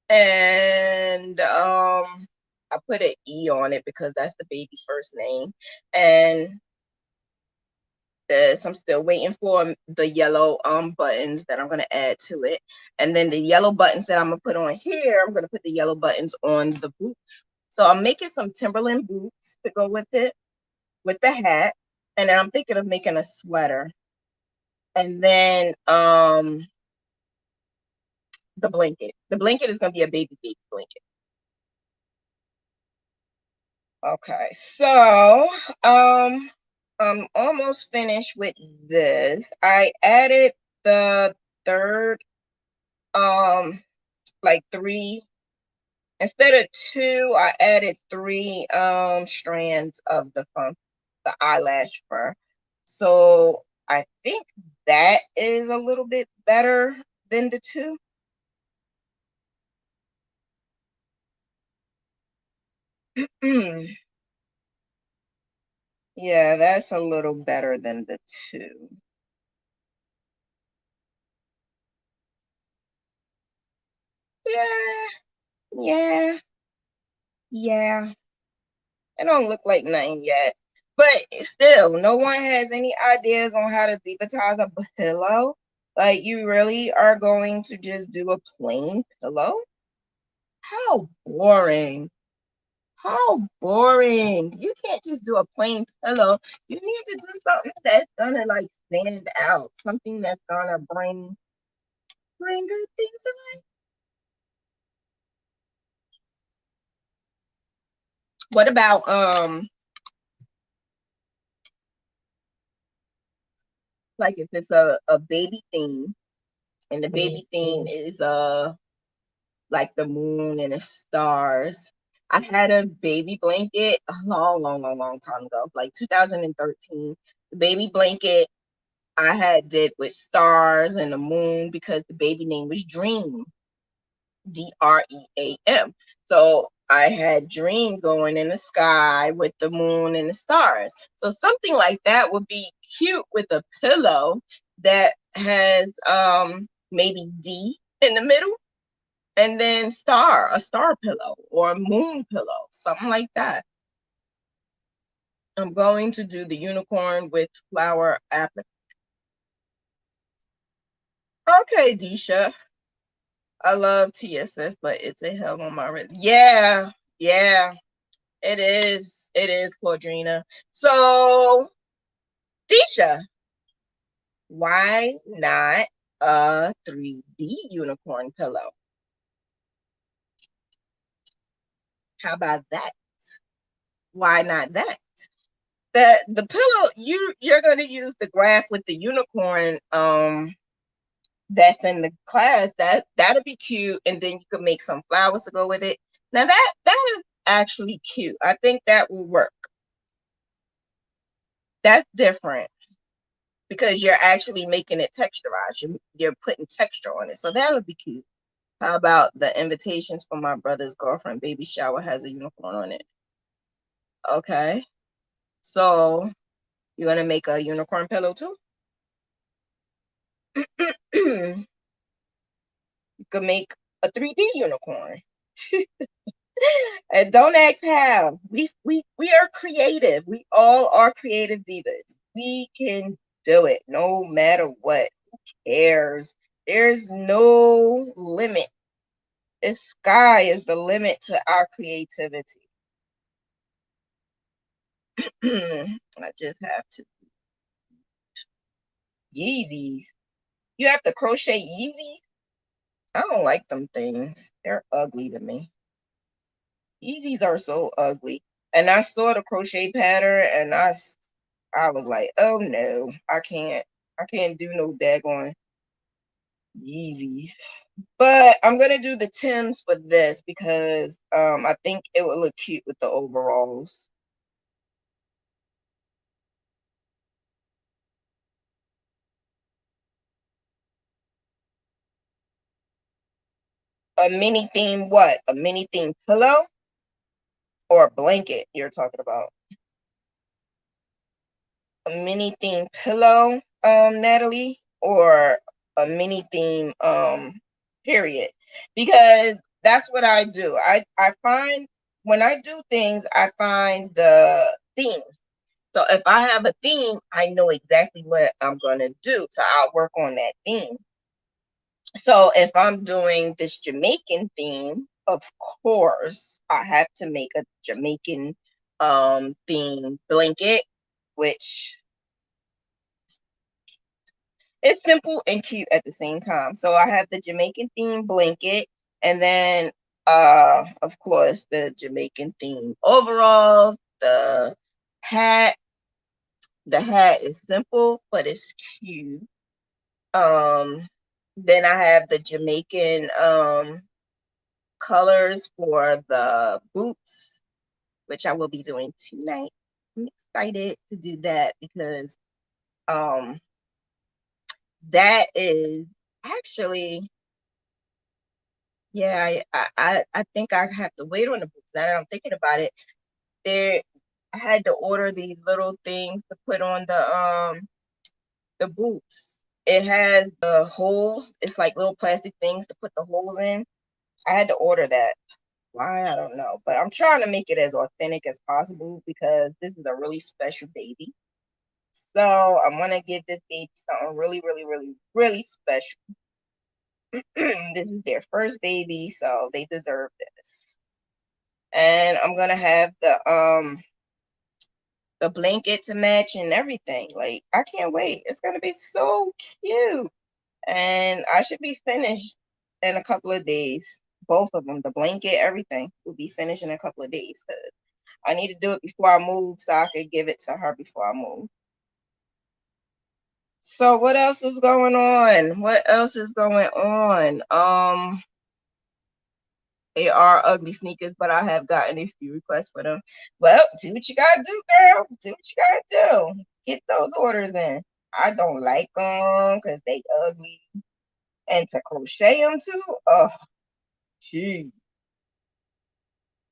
And I put an E on it because that's the baby's first name. And this, I'm still waiting for the yellow buttons that I'm going to add to it. And then the yellow buttons that I'm going to put on here, I'm going to put the yellow buttons on the boots. So I'm making some Timberland boots to go with it, with the hat. And then I'm thinking of making a sweater. And then the blanket. The blanket is going to be a baby blanket. Okay, so I'm almost finished with this. I added the third like three, instead of two, I added three strands of the eyelash fur. So I think that is a little bit better than the two. Yeah, that's a little better than the two. Yeah, yeah, yeah. It don't look like nothing yet. But still, no one has any ideas on how to devitize a pillow. Like, you really are going to just do a plain pillow? How boring. How boring. You can't just do a plain pillow. You need to do something that's gonna like stand out. Something that's gonna bring good things around. What about like if it's a baby theme and the baby theme is like the moon and the stars. I had a baby blanket a long time ago, like 2013. The baby blanket I had did with stars and the moon because the baby name was Dream, Dream. So I had Dream going in the sky with the moon and the stars. So something like that would be cute with a pillow that has maybe D in the middle and then a star pillow or a moon pillow, something like that. I'm going to do the unicorn with flower applique. Okay, Disha. I love TSS, but it's a hell on my wrist. Yeah, yeah, it is. It is, Claudrina. So, Disha, why not a 3D unicorn pillow? How about that? Why not that? The pillow you're gonna use the graph with the unicorn that's in the class, that'll be cute, and then you could make some flowers to go with it. Now that is actually cute. I think that will work. That's different because you're actually making it texturized. You're putting texture on it, so that'll be cute. How about the invitations for my brother's girlfriend baby shower has a unicorn on it? Okay, so you're gonna make a unicorn pillow too. You could make a 3D unicorn. And don't ask how. We are creative. We all are creative divas. We can do it no matter what. Who cares? There's no limit. The sky is the limit to our creativity. I just have to. Yeezys. You have to crochet Yeezys? I don't like them things. They're ugly to me. Yeezys are so ugly. And I saw the crochet pattern and I was like, oh no, I can't do no daggone Yeezy. But I'm gonna do the Tims for this because I think it would look cute with the overalls. A mini theme what? A mini theme pillow or a blanket you're talking about? a mini theme pillow, Natalie, or a mini theme period, because that's what I do. I find when I do things, I find the theme. So if I have a theme, I know exactly what I'm going to do. So I'll work on that theme. So if I'm doing this Jamaican theme, of course, I have to make a Jamaican theme blanket, which is simple and cute at the same time. So I have the Jamaican theme blanket, and then of course the Jamaican theme overalls, the hat. The hat is simple, but it's cute. Um, then I have the Jamaican colors for the boots, which I will be doing tonight. I'm excited to do that because um, that is actually, yeah, I think I have to wait on the boots. Now that I'm thinking about it, there I had to order these little things to put on the boots. It has the holes. It's like little plastic things to put the holes in. I had to order that. Why? I don't know. But I'm trying to make it as authentic as possible because this is a really special baby. So I'm going to give this baby something really, really, really, really special. This is their first baby, so they deserve this. And I'm going to have the blanket to match and everything. Like, I can't wait. It's going to be so cute. And I should be finished in a couple of days. Both of them, the blanket, everything will be finished in a couple of days because I need to do it before I move so I could give it to her before I move. So what else is going on? What else is going on? They are ugly sneakers, but I have gotten a few requests for them. Well, do what you gotta do, girl. Do what you gotta do. Get those orders in. I don't like them because they ugly. And to crochet them too, oh, gee.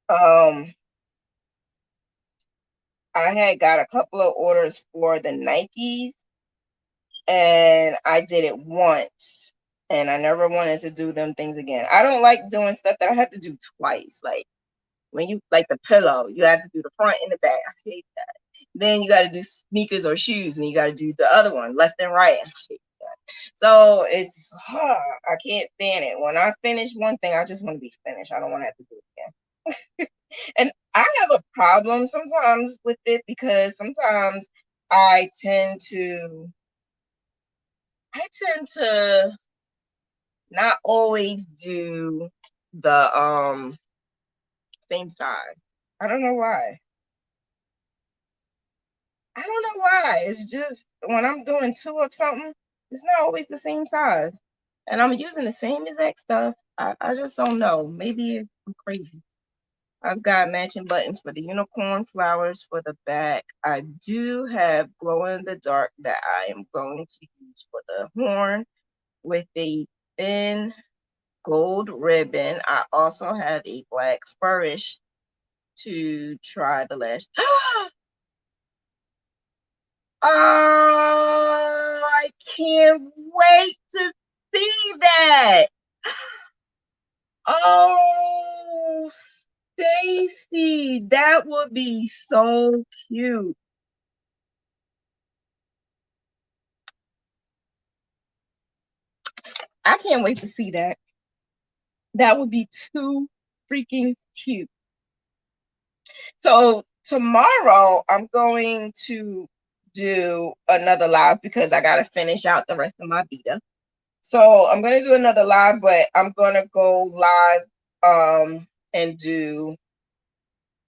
Um, I had got a couple of orders for the Nikes, and I did it once, and I never wanted to do them things again. I don't like doing stuff that I have to do twice. Like when you like the pillow, you have to do the front and the back. I hate that. Then you got to do sneakers or shoes, and you got to do the other one, left and right. I hate that. So it's I can't stand it. When I finish one thing, I just want to be finished. I don't want to have to do it again. And I have a problem sometimes with it because sometimes I tend to not always do the same size. I don't know why. I don't know why. It's just when I'm doing two of something, it's not always the same size. And I'm using the same exact stuff. I just don't know. Maybe I'm crazy. I've got matching buttons for the unicorn flowers for the back. I do have glow in the dark that I am going to use for the horn with a thin gold ribbon. I also have a black furish to try the lash. Oh, I can't wait to see that. Oh, Stacy, that would be so cute. I can't wait to see that. That would be too freaking cute. So tomorrow I'm going to do another live because I gotta finish out the rest of my VEDA. So I'm gonna do another live, but I'm gonna go live and do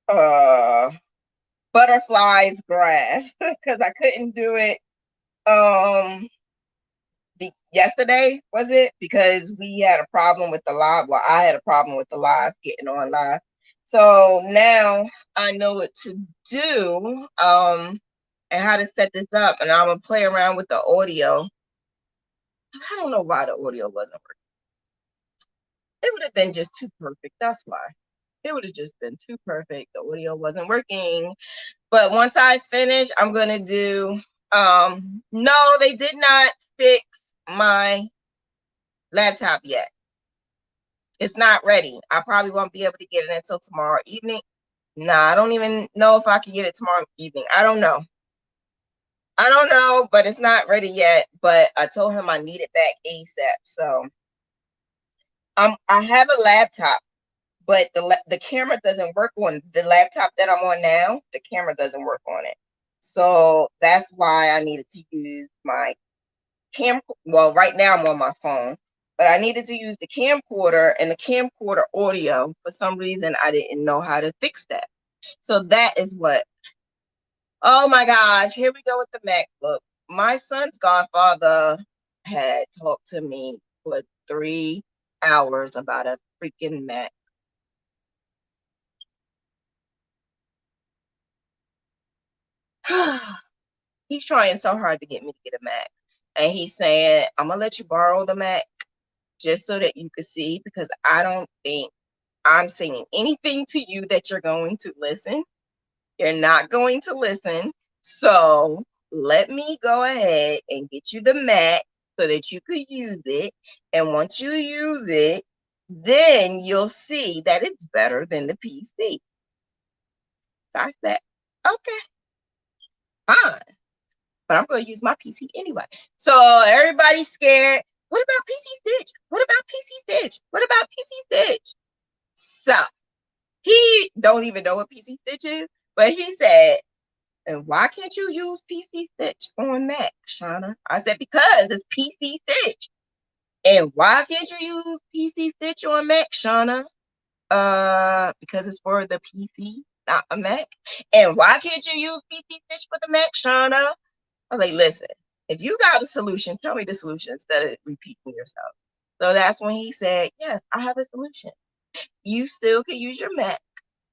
uh butterflies graph because I couldn't do it yesterday, was it? Because we had a problem with the live. Well, I had a problem with the live getting on live. So now I know what to do and how to set this up, and I'm gonna play around with the audio. I don't know why the audio wasn't working. It would have been just too perfect. That's why. It would have just been too perfect. The audio wasn't working. But once I finish, I'm gonna do No, they did not fix my laptop yet. It's not ready. I probably won't be able to get it until tomorrow evening. Nah, I don't even know if I can get it tomorrow evening. I don't know. I don't know, but it's not ready yet. But I told him I need it back ASAP. So I have a laptop, but the camera doesn't work on the laptop that I'm on now. The camera doesn't work on it. So that's why I needed to use my well, right now I'm on my phone, but I needed to use the camcorder, and the camcorder audio, for some reason, I didn't know how to fix that. So that is what, oh my gosh, here we go with the MacBook. My son's godfather had talked to me for 3 hours about a freaking Mac. He's trying so hard to get me to get a Mac. And he's saying, I'm going to let you borrow the Mac just so that you can see, because I don't think I'm saying anything to you that you're going to listen. You're not going to listen. So let me go ahead and get you the Mac so that you could use it. And once you use it, then you'll see that it's better than the PC. So I said, okay, fine. But I'm going to use my PC anyway. So everybody's scared. What about PC Stitch? What about PC Stitch? What about PC Stitch? So he don't even know what PC Stitch is, but he said, and why can't you use PC Stitch on Mac, Shauna? I said, because it's PC Stitch. And why can't you use PC Stitch on Mac, Shauna? Because it's for the PC, not a Mac. And why can't you use PC Stitch for the Mac, Shauna? I was like, listen, if you got a solution, tell me the solution instead of repeating yourself. So that's when he said, yes, I have a solution. You still can use your Mac,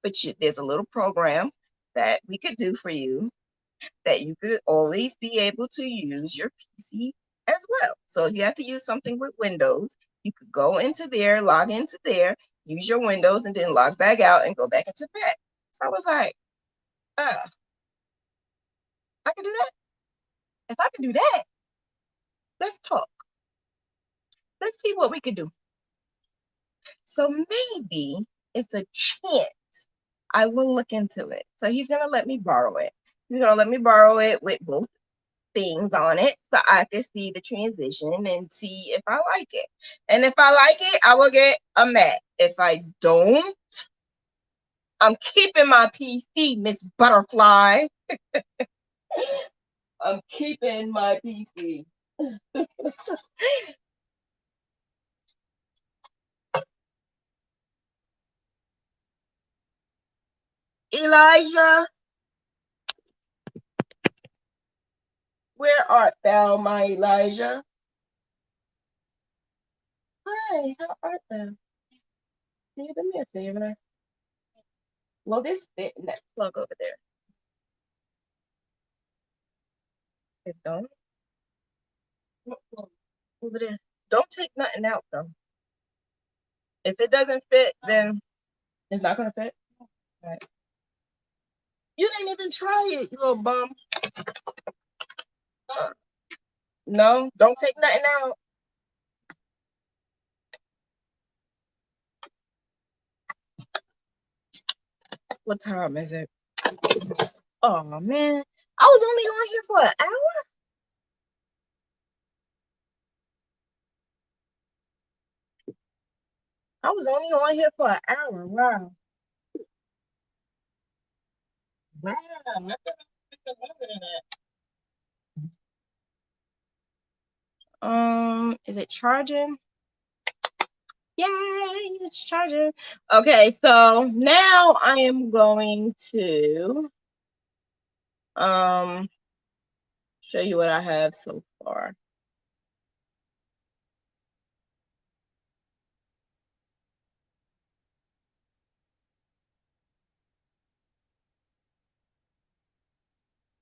but there's a little program that we could do for you that you could always be able to use your PC as well. So if you have to use something with Windows, you could go into there, log into there, use your Windows, and then log back out and go back into Mac. So I was like, I can do that. If I can do that, let's talk. Let's see what we can do. So maybe it's a chance I will look into it. So he's going to let me borrow it. He's going to let me borrow it with both things on it so I can see the transition and see if I like it. And if I like it, I will get a Mac. If I don't, I'm keeping my PC, Miss Butterfly. I'm keeping my PC. Elijah, where art thou, my Elijah? Hi, how art thou? Can you do me a favor? Well, this fit in that plug over there. It don't. Over there. Don't take nothing out though. If it doesn't fit, then it's not gonna fit. All right. You didn't even try it, you little bum. No, don't take nothing out. What time is it? Oh man, I was only on here for an hour. I was only on here for an hour. Wow. Wow. Is it charging? Yay, it's charging. Okay, so now I am going to show you what I have so far.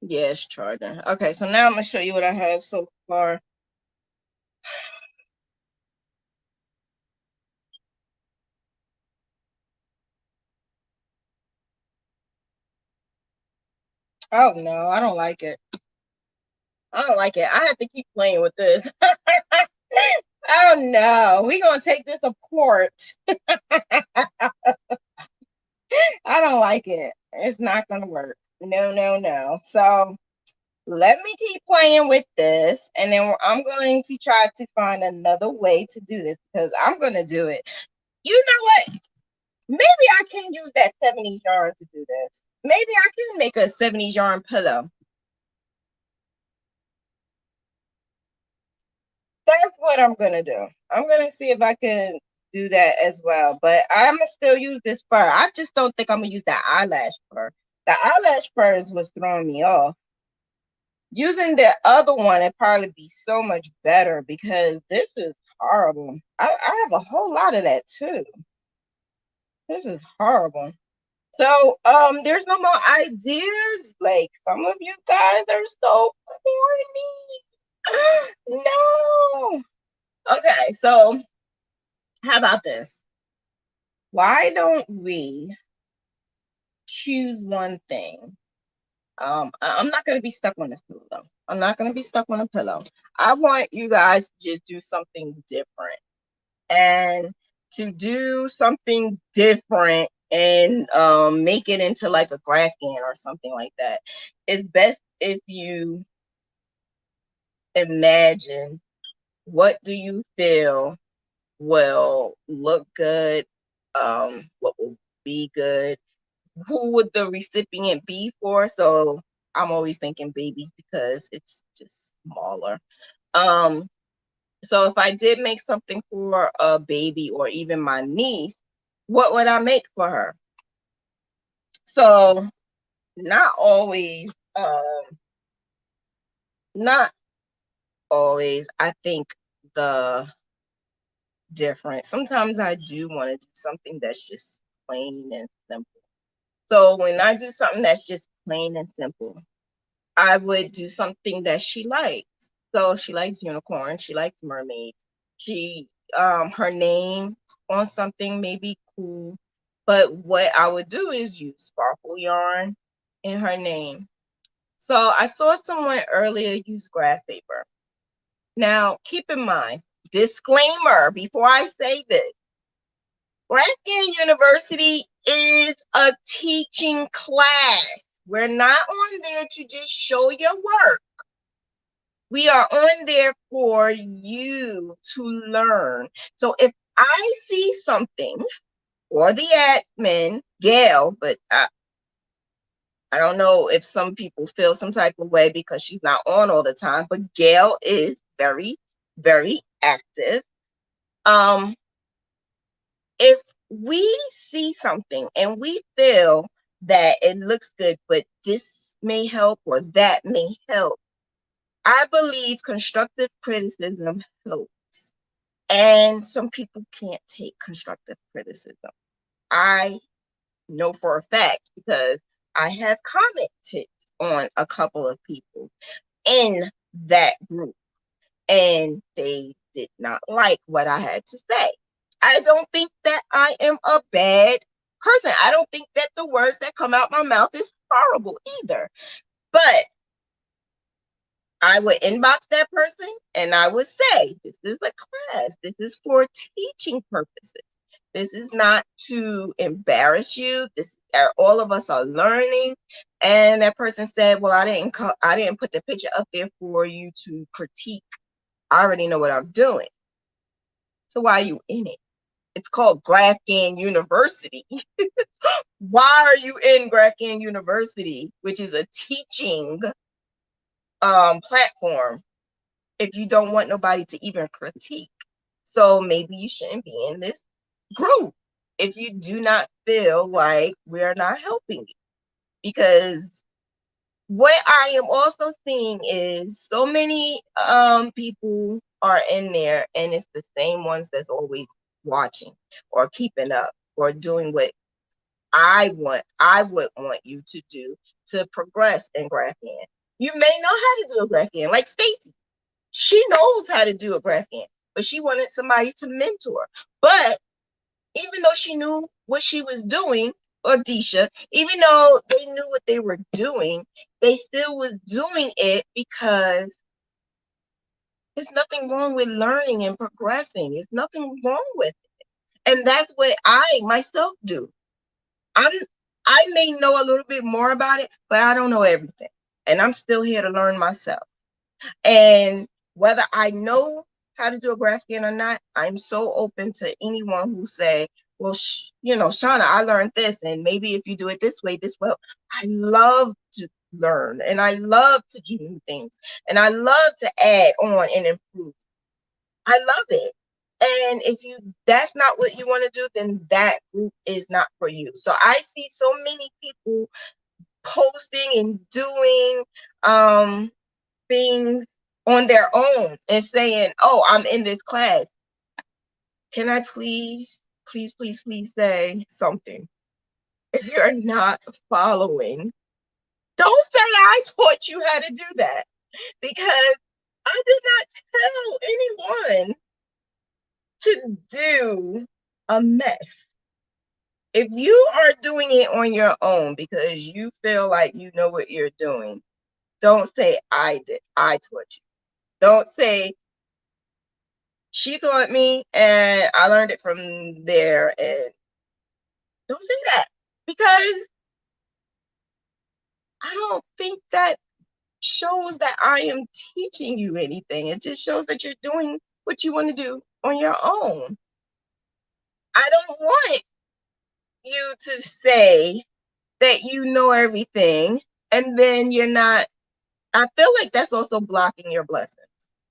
Yeah, it's charging. Okay, so now I'm gonna show you what I have so far. Oh no, I don't like it. I don't like it. I have to keep playing with this. Oh no, we're gonna take this apart. I don't like it. It's not gonna work. No, no, no. So let me keep playing with this, and then I'm going to try to find another way to do this because I'm gonna do it. You know what? Maybe I can use that 70s yarn to do this. Maybe I can make a 70s yarn pillow. That's what I'm gonna do. I'm gonna see if I can do that as well. But I'm gonna still use this fur. I just don't think I'm gonna use that eyelash fur. The eyelash fur is what's throwing me off. Using the other one, it'd probably be so much better because this is horrible. I have a whole lot of that too. This is horrible. So there's no more ideas. Like some of you guys are so corny. No. Okay, so how about this? Why don't we choose one thing? I'm not gonna be stuck on this pillow though. I'm not gonna be stuck on a pillow. I want you guys to just do something different. And to do something different and make it into like a Graphghan or something like that, it's best if you imagine what do you feel will look good, what will be good, who would the recipient be for. So I'm always thinking babies because it's just smaller. So if I did make something for a baby or even my niece, what would I make for her? So not always, not always, I think the different. Sometimes I do want to do something that's just plain and simple. So when I do something that's just plain and simple, I would do something that she likes. So she likes unicorn, she likes mermaids. She her name on something may be cool. But what I would do is use sparkle yarn in her name. So I saw someone earlier use graph paper. Now keep in mind, disclaimer before I say this, Graphghan University is a teaching class. We're not on there to just show your work. We are on there for you to learn. So if I see something, or the admin, Gail, but I don't know if some people feel some type of way because she's not on all the time, but Gail is very, very active. If we see something and we feel that it looks good, but this may help or that may help, I believe constructive criticism helps. And some people can't take constructive criticism. I know for a fact because I have commented on a couple of people in that group and they did not like what I had to say. I don't think that I am a bad person. I don't think that the words that come out my mouth is horrible either. But I would inbox that person and I would say, this is a class. This is for teaching purposes. This is not to embarrass you. All of us are learning. And that person said, well, I didn't put the picture up there for you to critique. I already know what I'm doing. So why are you in it? It's called Graphghan University. Why are you in Graphghan University, which is a teaching platform, if you don't want nobody to even critique? So maybe you shouldn't be in this group if you do not feel like we're not helping you. Because what I am also seeing is so many people are in there and it's the same ones that's always watching or keeping up or doing what I would want you to do to progress in Graphghan. You may know how to do a Graphghan, like Stacy. She knows how to do a Graphghan, but she wanted somebody to mentor. But even though she knew what she was doing, or Disha, even though they knew what they were doing, they still was doing it because There's nothing wrong with learning and progressing. There's nothing wrong with it. And that's what I myself do. I may know a little bit more about it, but I don't know everything. And I'm still here to learn myself. And whether I know how to do a Graphghan or not, I'm so open to anyone who say, well, Shauna, I learned this, and maybe if you do it this way, this will. I love to learn, and I love to do new things, and I love to add on and improve. I love it. And if that's not what you want to do, then that group is not for you. So I see so many people posting and doing things on their own and saying, oh, I'm in this class. Can I please say something? If you're not following, don't say I taught you how to do that, because I did not tell anyone to do a mess. If you are doing it on your own because you feel like you know what you're doing, don't say I taught you. Don't say she taught me and I learned it from there. And don't say that, because I don't think that shows that I am teaching you anything. It just shows that you're doing what you want to do on your own. I don't want you to say that you know everything and then you're not. I feel like that's also blocking your blessings.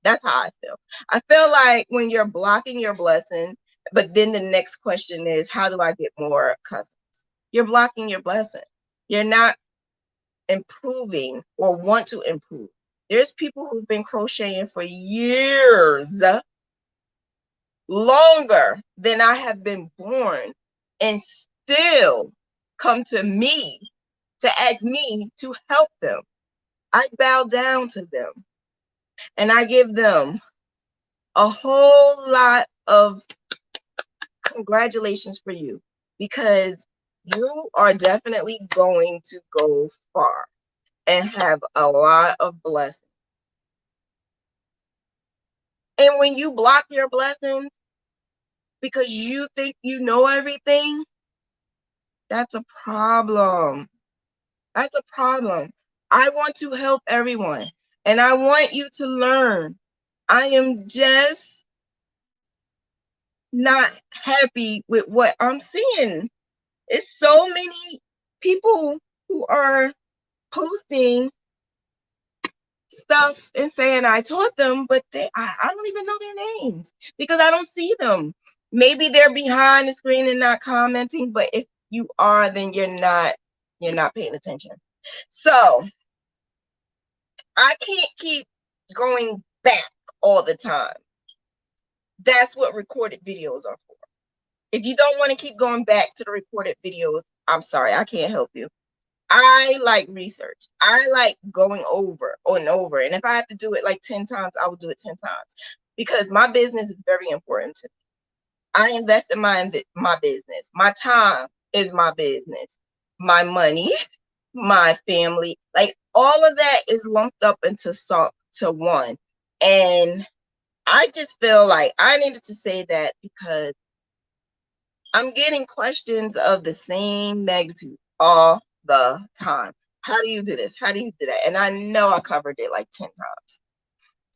That's how I feel. I feel like when you're blocking your blessing, but then the next question is, how do I get more customers? You're blocking your blessing. You're not improving or want to improve. There's people who've been crocheting for years, longer than I have been born, and still come to me to ask me to help them. I bow down to them and I give them a whole lot of congratulations for you, because you are definitely going to go far and have a lot of blessings. And when you block your blessings because you think you know everything, that's a problem. That's a problem. I want to help everyone and I want you to learn. I am just not happy with what I'm seeing. It's so many people who are posting stuff and saying I taught them, but I don't even know their names because I don't see them. Maybe they're behind the screen and not commenting, but if you are, then you're not paying attention. So I can't keep going back all the time. That's what recorded videos are for. If you don't want to keep going back to the recorded videos, I'm sorry, I can't help you. I like research. I like going over and over. And if I have to do it like 10 times, I will do it 10 times, because my business is very important to me. I invest in my business. My time is my business. My money, my family, like all of that is lumped up into one. And I just feel like I needed to say that because I'm getting questions of the same magnitude all the time. How do you do this? How do you do that? And I know I covered it like 10 times.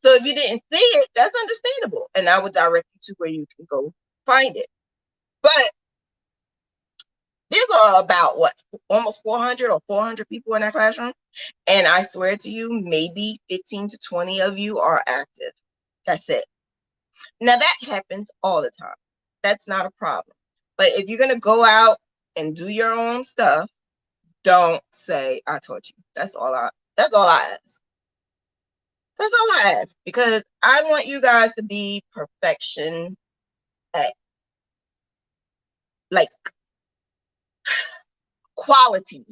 So if you didn't see it, that's understandable. And I would direct you to where you can go find it. But there's about almost 400 or 400 people in that classroom. And I swear to you, maybe 15 to 20 of you are active. That's it. Now that happens all the time. That's not a problem. But if you're going to go out and do your own stuff, don't say I taught you. That's all I ask. That's all I ask, because I want you guys to be perfection at like quality.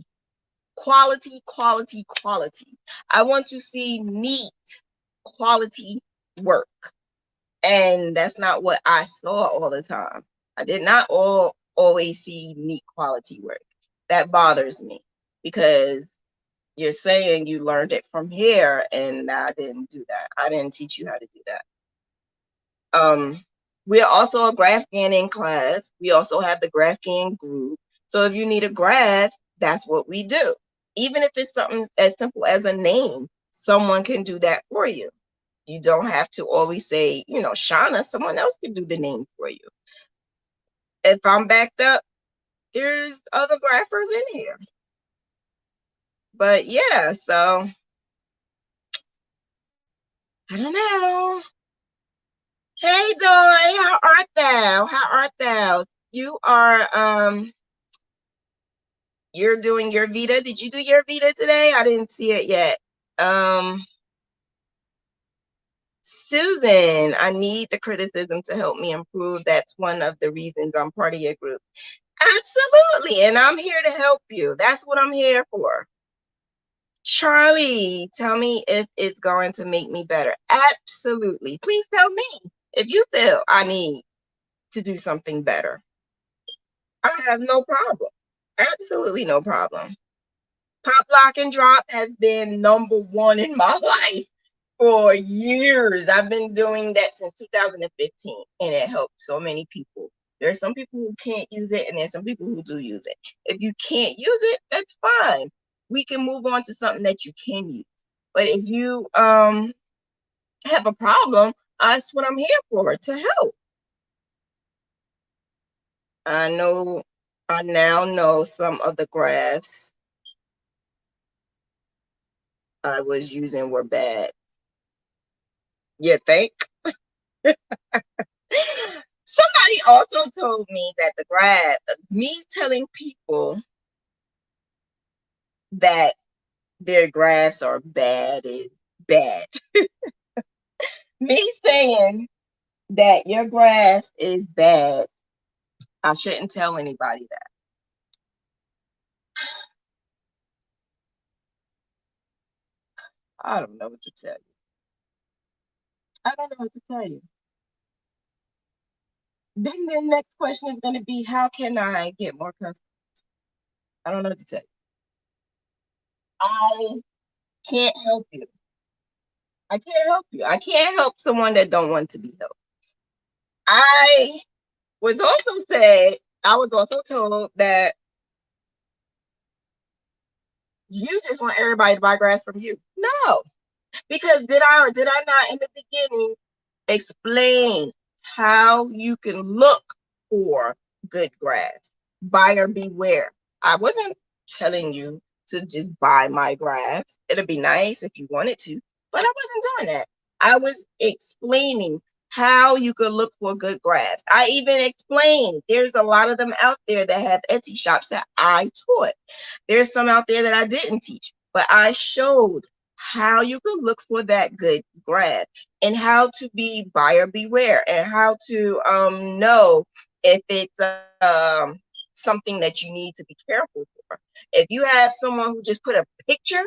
I want to see neat quality work. And that's not what I saw all the time. I did not always see neat quality work. That bothers me because You're saying you learned it from here, and I didn't do that. I didn't teach you how to do that. We're also a Graphghan class. We also have the Graphghan group. So if you need a graph, that's what we do. Even if it's something as simple as a name, someone can do that for you. You don't have to always say, you know, Shauna, someone else can do the name for you. If I'm backed up, there's other graphers in here. But yeah, so I don't know. Hey Doy, how art thou? How art thou? You are you're doing your VEDA. Did you do your VEDA today? I didn't see it yet. Susan, I need the criticism to help me improve. That's one of the reasons I'm part of your group. Absolutely. And I'm here to help you. That's what I'm here for. Charlie, tell me if it's going to make me better. Absolutely. Please tell me if you feel I need to do something better. I have no problem. Absolutely no problem. Pop, lock, and drop has been #1 in my life for years. I've been doing that since 2015, and it helped so many people. There's some people who can't use it, and there's some people who do use it. If you can't use it, that's fine. We can move on to something that you can use. But if you have a problem, that's what I'm here for, to help. I now know some of the graphs I was using were bad. You think? Somebody also told me that the graph, me telling people that their graphs are bad is bad. Me saying that your graph is bad, I shouldn't tell anybody that. I don't know what to tell you. I don't know what to tell you. Then the next question is going to be, how can I get more customers? I don't know what to tell you. I can't help you. I can't help you. I can't help someone that don't want to be helped. I was also told that you just want everybody to buy grass from you. No, because did I or did I not in the beginning explain how you can look for good grass? Buyer beware. I wasn't telling you to just buy my grass. It'd be nice if you wanted to, but I wasn't doing that. I was explaining how you could look for good graphs. I even explained there's a lot of them out there that have Etsy shops that I taught. There's some out there that I didn't teach, but I showed how you could look for that good graph and how to be buyer beware and how to know if it's something that you need to be careful for. If you have someone who just put a picture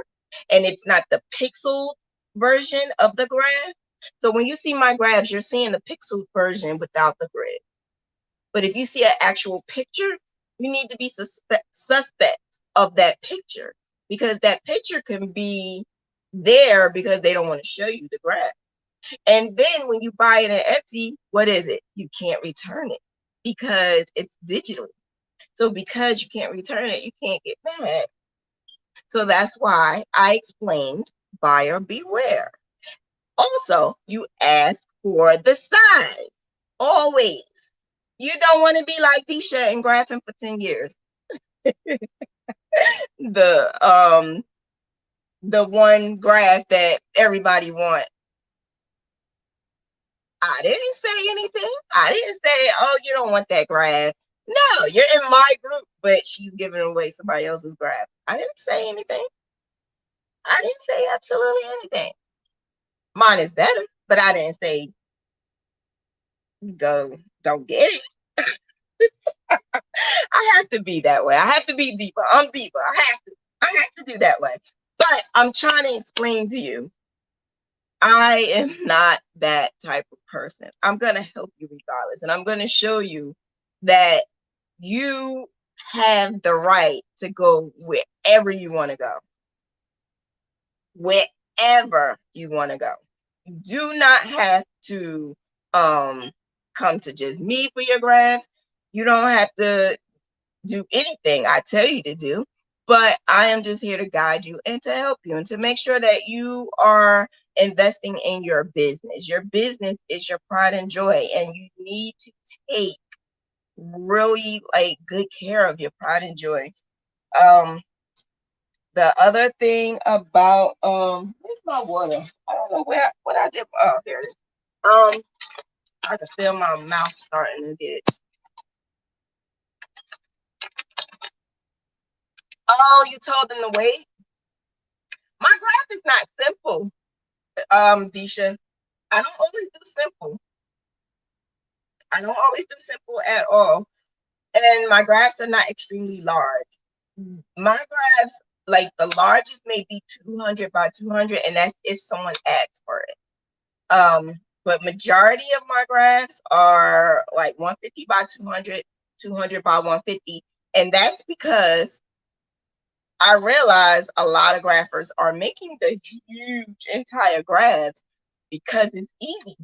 and it's not the pixel version of the graph, so when you see my graphs, you're seeing the pixel version without the grid. But if you see an actual picture, you need to be suspect of that picture, because that picture can be there because they don't want to show you the graph. And then when you buy it at Etsy, what is it? You can't return it because it's digital. So because you can't return it, you can't get mad. So that's why I explained buyer beware. Also, you ask for the size. Always. You don't want to be like Tisha and graphing for 10 years. The one graph that everybody wants. I didn't say anything. I didn't say, oh, you don't want that graph. No, you're in my group, but she's giving away somebody else's graph. I didn't say anything. I didn't say absolutely anything. Mine is better, but I didn't say don't get it. I have to be that way. I have to be Diva. I'm Diva. I have to do that way. But I'm trying to explain to you, I am not that type of person. I'm going to help you regardless. And I'm going to show you that you have the right to go wherever you want to go. wherever you want to go. You do not have to come to just me for your graphs. You don't have to do anything I tell you to do, but I am just here to guide you and to help you and to make sure that you are investing in your business. Your business is your pride and joy, and you need to take really like good care of your pride and joy. The other thing about where's my water? I don't know what I did. Oh, there it is. I can feel my mouth starting to get. Oh, you told them to wait. My graph is not simple, Disha. I don't always do simple. I don't always do simple at all. And my graphs are not extremely large. My graphs, like the largest may be 200 by 200, and that's if someone asks for it. But majority of my graphs are like 150 by 200, 200 by 150. And that's because I realize a lot of graphers are making the huge entire graphs because it's easy.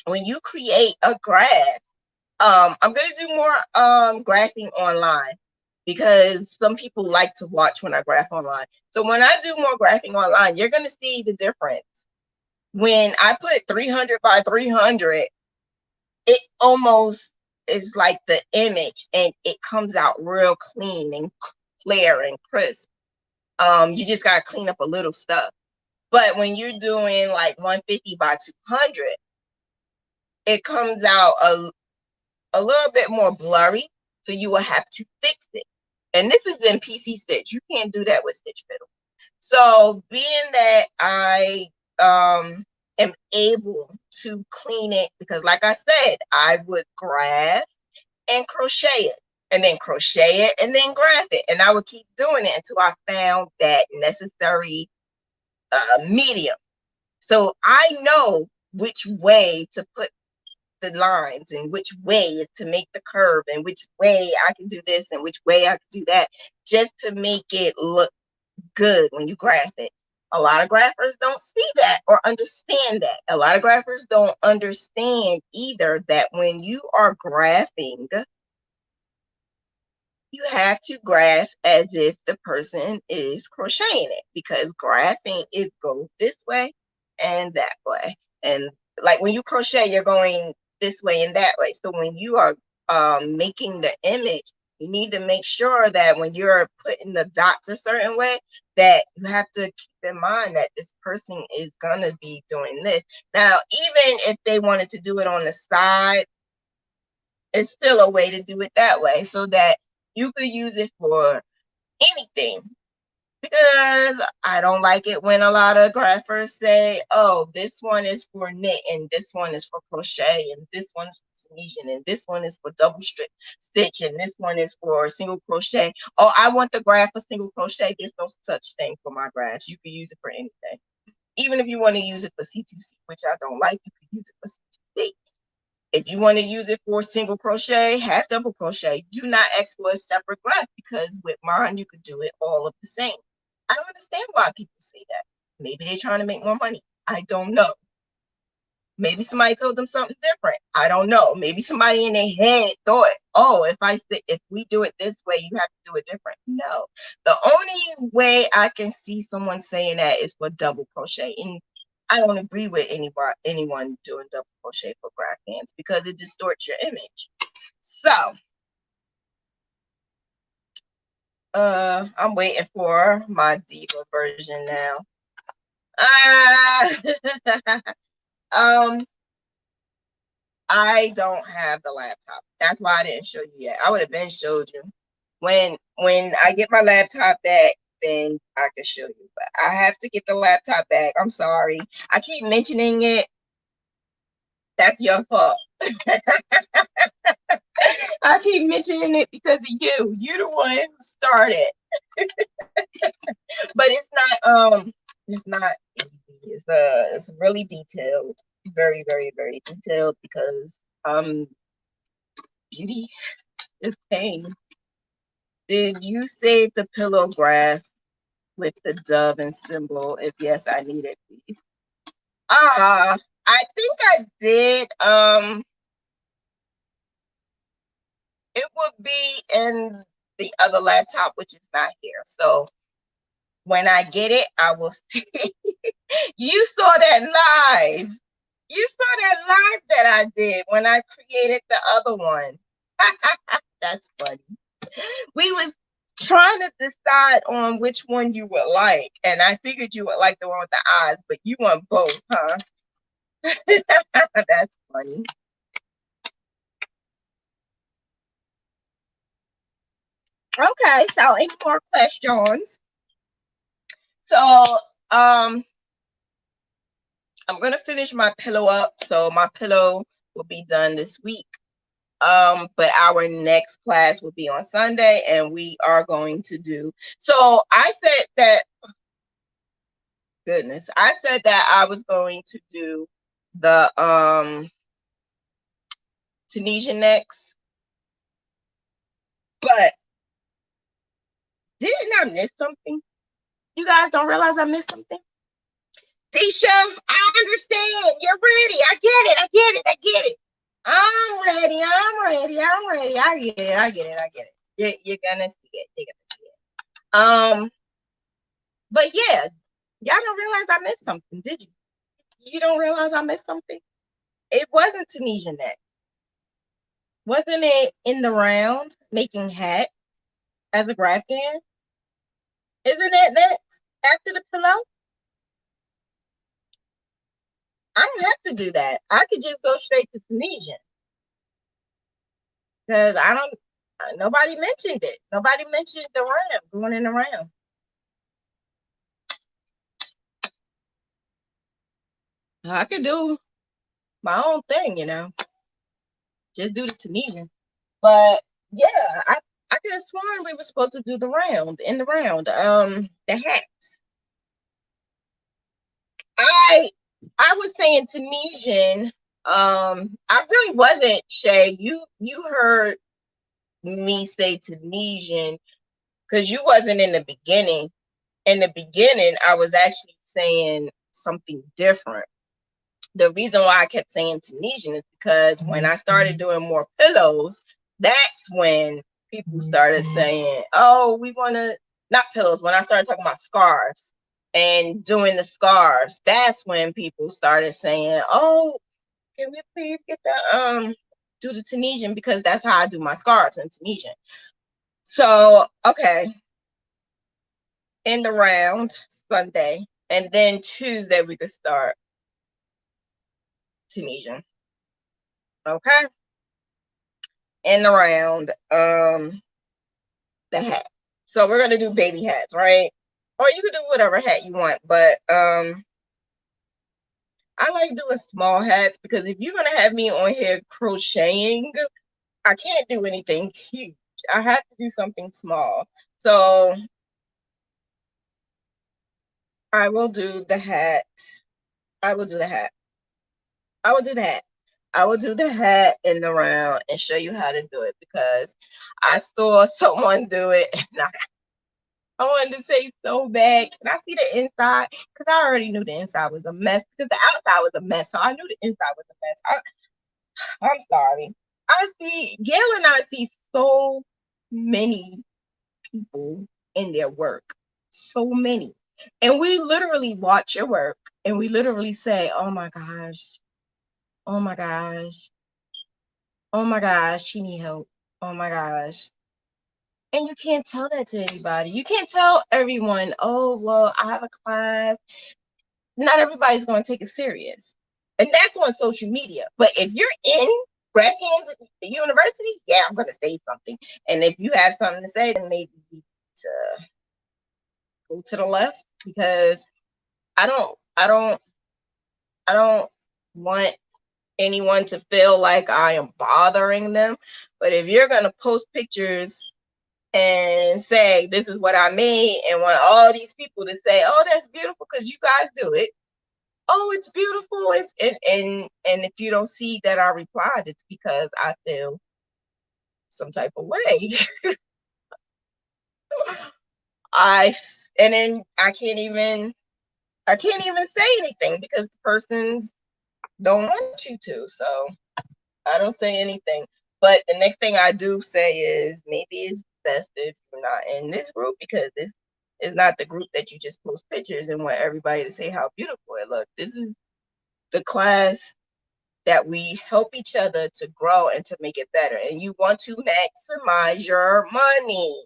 When you create a graph, I'm going to do more graphing online because some people like to watch when I graph online. So when I do more graphing online, you're going to see the difference. When I put 300 by 300, it almost is like the image, and it comes out real clean and clear and crisp. You just got to clean up a little stuff. But when you're doing like 150 by 200, it comes out a little bit more blurry, so you will have to fix it. And this is in PC Stitch. You can't do that with Stitch Fiddle. So being that I am able to clean it, because like I said, I would graph and crochet it, and then crochet it, and then graph it. And I would keep doing it until I found that necessary medium. So I know which way to put the lines and which way is to make the curve and which way I can do this and which way I can do that, just to make it look good when you graph it. A lot of graphers don't see that or understand that. A lot of graphers don't understand either that when you are graphing, you have to graph as if the person is crocheting it, because graphing is go this way and that way. And like when you crochet, you're going this way and that way. So when you are making the image, you need to make sure that when you're putting the dots a certain way, that you have to keep in mind that this person is going to be doing this. Now, even if they wanted to do it on the side, it's still a way to do it that way so that you could use it for anything. Because I don't like it when a lot of graphers say, oh, this one is for knit, and this one is for crochet, and this one is for Tunisian, and this one is for double stitch, and this one is for single crochet. Oh, I want the graph for single crochet. There's no such thing for my graphs. You can use it for anything. Even if you want to use it for C2C, which I don't like, you can use it for C2C. If you want to use it for single crochet, half double crochet, do not ask for a separate graph, because with mine, you could do it all of the same. I don't understand why people say that. Maybe they're trying to make more money. I don't know. Maybe somebody told them something different. I don't know. Maybe somebody in their head thought, oh, if we do it this way, you have to do it different. No. The only way I can see someone saying that is for double crochet. And I don't agree with anyone doing double crochet for Graphghans, because it distorts your image. So I'm waiting for my Diva version now. I don't have the laptop. That's why I didn't show you yet. I would have been showed you. When I get my laptop back, then I can show you. But I have to get the laptop back. I'm sorry. I keep mentioning it. That's your fault. I keep mentioning it because of you. You're the one who started. But it's not easy. It's really detailed. Very, very, very detailed, because beauty is pain. Did you save the pillow graph? with the dove and symbol. If yes, I need it, please. I think I did. It would be in the other laptop, which is not here. So when I get it, I will see. You saw that live. You saw that live that I did when I created the other one. That's funny. We was trying to decide on which one you would like, and I figured you would like the one with the eyes, but you want both, huh? That's funny. Okay, so any more questions? So I'm gonna finish my pillow up. So my pillow will be done this week. But our next class will be on Sunday, and we are going to do. So I said that. Goodness, I said that I was going to do the Tunisian necks, but didn't I miss something? You guys don't realize I missed something? Tisha, I understand. You're ready. I get it. I get it. I get it. I'm ready. I'm ready. I'm ready. I get it. I get it. I get it. You're gonna see it. You're gonna see it. But yeah, y'all don't realize I missed something, did you? You don't realize I missed something? It wasn't Tunisian neck. Wasn't it in the round making hat as a Graphghan? Isn't that next after the pillow? I don't have to do that. I could just go straight to Tunisian. Because nobody mentioned it. Nobody mentioned the round, going in the round. I could do my own thing, you know. Just do the Tunisian. But yeah, I could have sworn we were supposed to do the round, in the round. The hats. I was saying Tunisian. I really wasn't, Shay. You heard me say Tunisian because you wasn't in the beginning. In the beginning, I was actually saying something different. The reason why I kept saying Tunisian is because when I started doing more pillows, that's when people started saying, oh, we want to, not pillows, when I started talking about scarves and doing the scarves, that's when people started saying, oh, can we please get the, do the Tunisian, because that's how I do my scarves in Tunisian. So, okay. In the round, Sunday, and then Tuesday we could start Tunisian. Okay. In the round, the hat. So we're gonna do baby hats, right? Or you could do whatever hat you want, but I like doing small hats because if you're gonna have me on here crocheting, I can't do anything huge. I have to do something small. So I will do the hat. I will do the hat. I will do that. I will do the hat in the round and show you how to do it because I saw someone do it and I wanted to say so bad. Can I see the inside? Because I already knew the inside was a mess because the outside was a mess. So I knew the inside was a mess. I'm sorry. I see, Gail and I see so many people in their work. So many. And we literally watch your work and we literally say, oh my gosh. Oh my gosh. Oh my gosh, she need help. Oh my gosh. And you can't tell that to anybody. You can't tell everyone, oh, well, I have a class. Not everybody's going to take it serious. And that's on social media. But if you're in Graphghan University, yeah, I'm going to say something. And if you have something to say, then maybe to go to the left because I don't want anyone to feel like I am bothering them. But if you're going to post pictures and say, this is what I made, and want all these people to say, oh, that's beautiful because you guys do it. Oh, it's beautiful. And if you don't see that I replied, it's because I feel some type of way. I And then I can't even say anything because the persons don't want you to. So I don't say anything. But the next thing I do say is maybe it's best if you're not in this group, because this is not the group that you just post pictures and want everybody to say how beautiful it looks. This is the class that we help each other to grow and to make it better. And you want to maximize your money.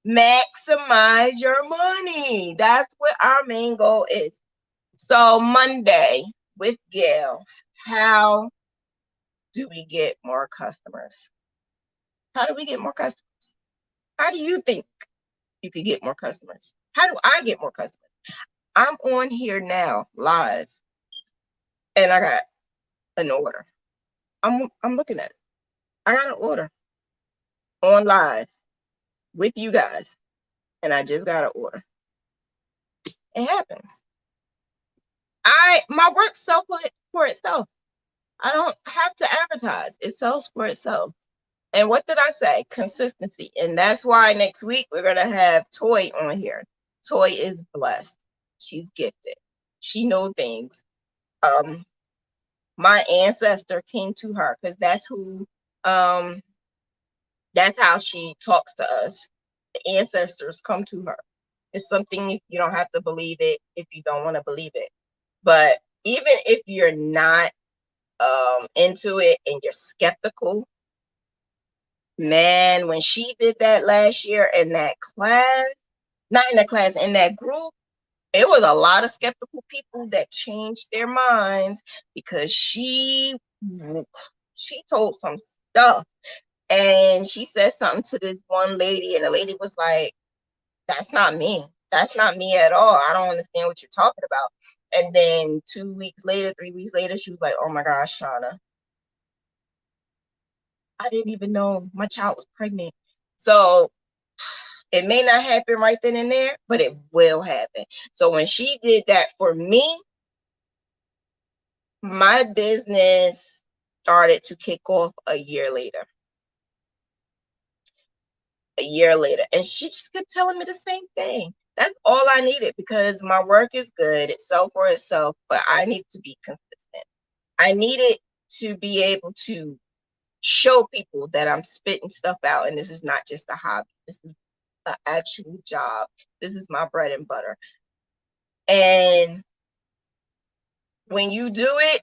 Maximize your money. That's what our main goal is. So Monday with Gail, how do we get more customers? How do we get more customers? How do you think you could get more customers? How do I get more customers? I'm on here now live and I got an order. I'm looking at it. I got an order on live with you guys and I just got an order. It happens. My work sells for itself. I don't have to advertise. It sells for itself. And what did I say? Consistency. And that's why next week we're going to have Toy on here. Toy is blessed. She's gifted. She knows things. My ancestor came to her because that's how she talks to us. The ancestors come to her. It's something you don't have to believe it if you don't want to believe it. But even if you're not into it and you're skeptical, man, when she did that last year in that class, not in that class, in that group, it was a lot of skeptical people that changed their minds because she told some stuff. And she said something to this one lady, and the lady was like, that's not me. That's not me at all. I don't understand what you're talking about. And then 2 weeks later, 3 weeks later, she was like, oh my gosh, Shauna, I didn't even know my child was pregnant. So it may not happen right then and there, but it will happen. So when she did that for me, my business started to kick off a year later. And she just kept telling me the same thing. That's all I needed because my work is good. It sells for itself, but I need to be consistent. I needed to be able to show people that I'm spitting stuff out and this is not just a hobby. This is an actual job. This is my bread and butter. And when you do it,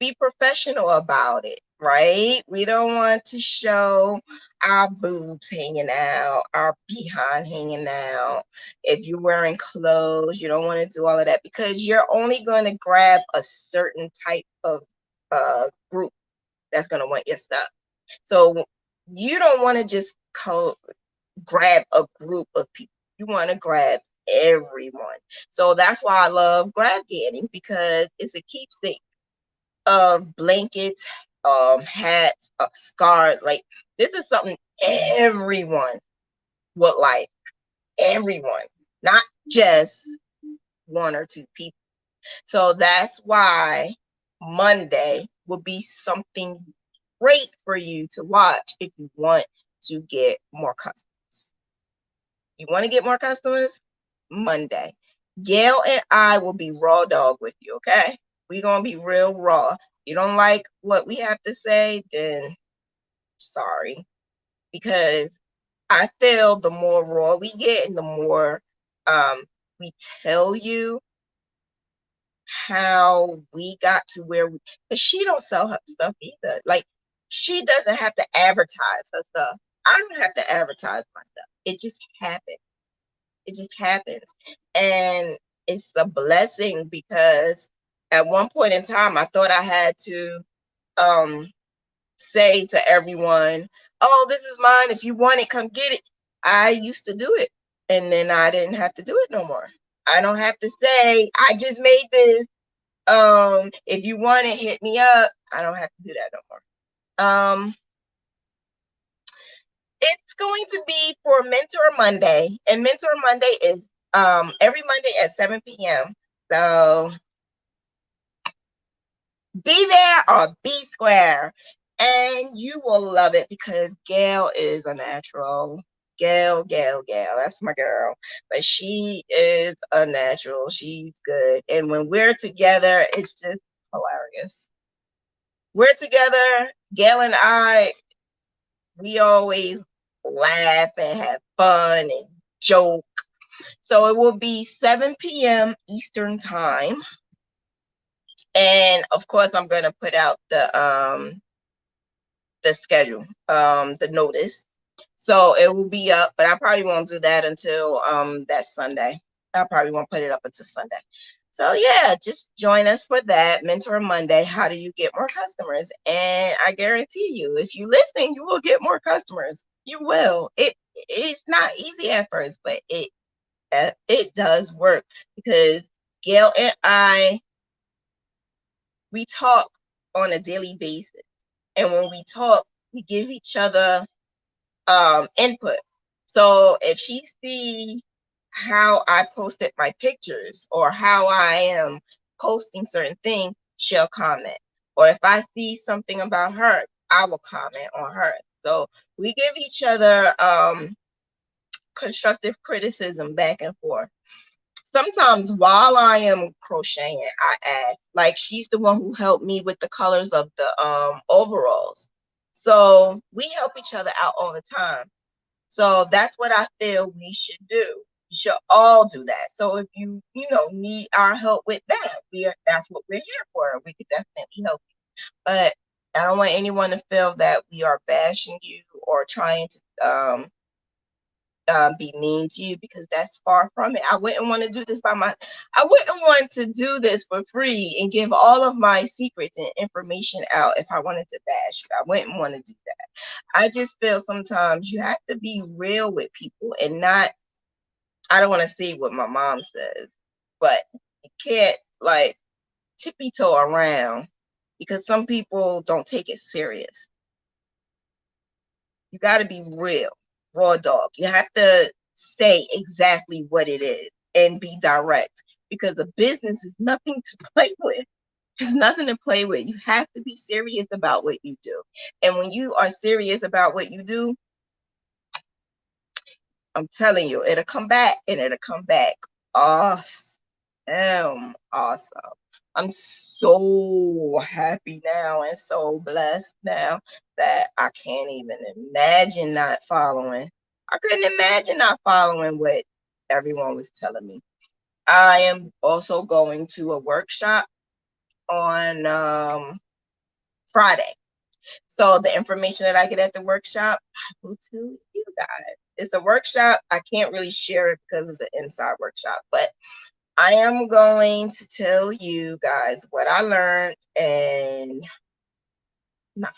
be professional about it, right? We don't want to show our boobs hanging out, our behind hanging out. If you're wearing clothes, you don't want to do all of that because you're only going to grab a certain type of group that's going to want your stuff. So you don't want to just grab a group of people. You want to grab everyone. So that's why I love Graphghan, because it's a keepsake of blankets, hats, scarves. Like, this is something everyone would like. Everyone, not just one or two people. So that's why Monday will be something great for you to watch if you want to get more customers. You want to get more customers? Monday. Gail and I will be raw dog with you, okay? We're going to be real raw. You don't like what we have to say, then sorry. Because I feel the more raw we get and the more we tell you how we got to where we, because she don't sell her stuff either. Like, she doesn't have to advertise her stuff. I don't have to advertise my stuff. It just happens. It just happens. And it's a blessing because at one point in time, I thought I had to say to everyone, oh, this is mine. If you want it, come get it. I used to do it. And then I didn't have to do it no more. I don't have to say, I just made this. If you want it, hit me up. I don't have to do that no more. It's going to be for Mentor Monday, and Mentor Monday is every Monday at 7 p.m. So be there or be square, and you will love it because Gail is a natural. Gail, that's my girl. But she is a natural. She's good. And when we're together, it's just hilarious. We're together, Gail and I, we always laugh and have fun and joke. So it will be 7 p.m. Eastern time. And of course, I'm going to put out the schedule, the notice. So it will be up, but I probably won't do that until that Sunday. I probably won't put it up until Sunday. So yeah, just join us for that Mentor Monday. How do you get more customers? And I guarantee you, if you listen, you will get more customers. You will. It's not easy at first, but it does work, because Gail and I, we talk on a daily basis, and when we talk, we give each other input. So if she see how I posted my pictures or how I am posting certain things, she'll comment. Or if I see something about her, I will comment on her. So we give each other constructive criticism back and forth. Sometimes while I am crocheting, I ask, like, she's the one who helped me with the colors of the overalls. So we help each other out all the time. So that's what I feel we should do. We should all do that. So if you need our help with that, that's what we're here for. We could definitely help you. But I don't want anyone to feel that we are bashing you or trying to be mean to you, because that's far from it. I wouldn't want to do this I wouldn't want to do this for free and give all of my secrets and information out if I wanted to bash you. I wouldn't want to do that. I just feel sometimes you have to be real with people and not, I don't want to say what my mom says, but you can't like tippy-toe around, because some people don't take it serious. You got to be real, raw dog. You have to say exactly what it is and be direct, because a business is nothing to play with. It's nothing to play with. You have to be serious about what you do. And when you are serious about what you do, I'm telling you, it'll come back, and it'll come back awesome. I'm so happy now and so blessed now that I can't even imagine not following. I couldn't imagine not following what everyone was telling me. I am also going to a workshop on Friday. So the information that I get at the workshop, I will tell you guys. It's a workshop. I can't really share it because it's an inside workshop, but I am going to tell you guys what I learned, and not,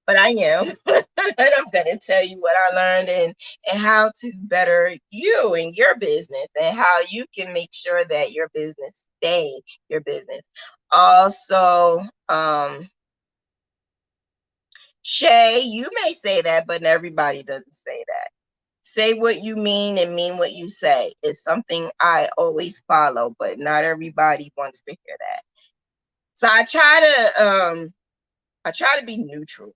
but I am. And I'm going to tell you what I learned, and how to better you and your business, and how you can make sure that your business stay your business. Also, Shay, you may say that, but everybody doesn't say that. Say what you mean and mean what you say. It's something I always follow, but not everybody wants to hear that. So I try to be neutral.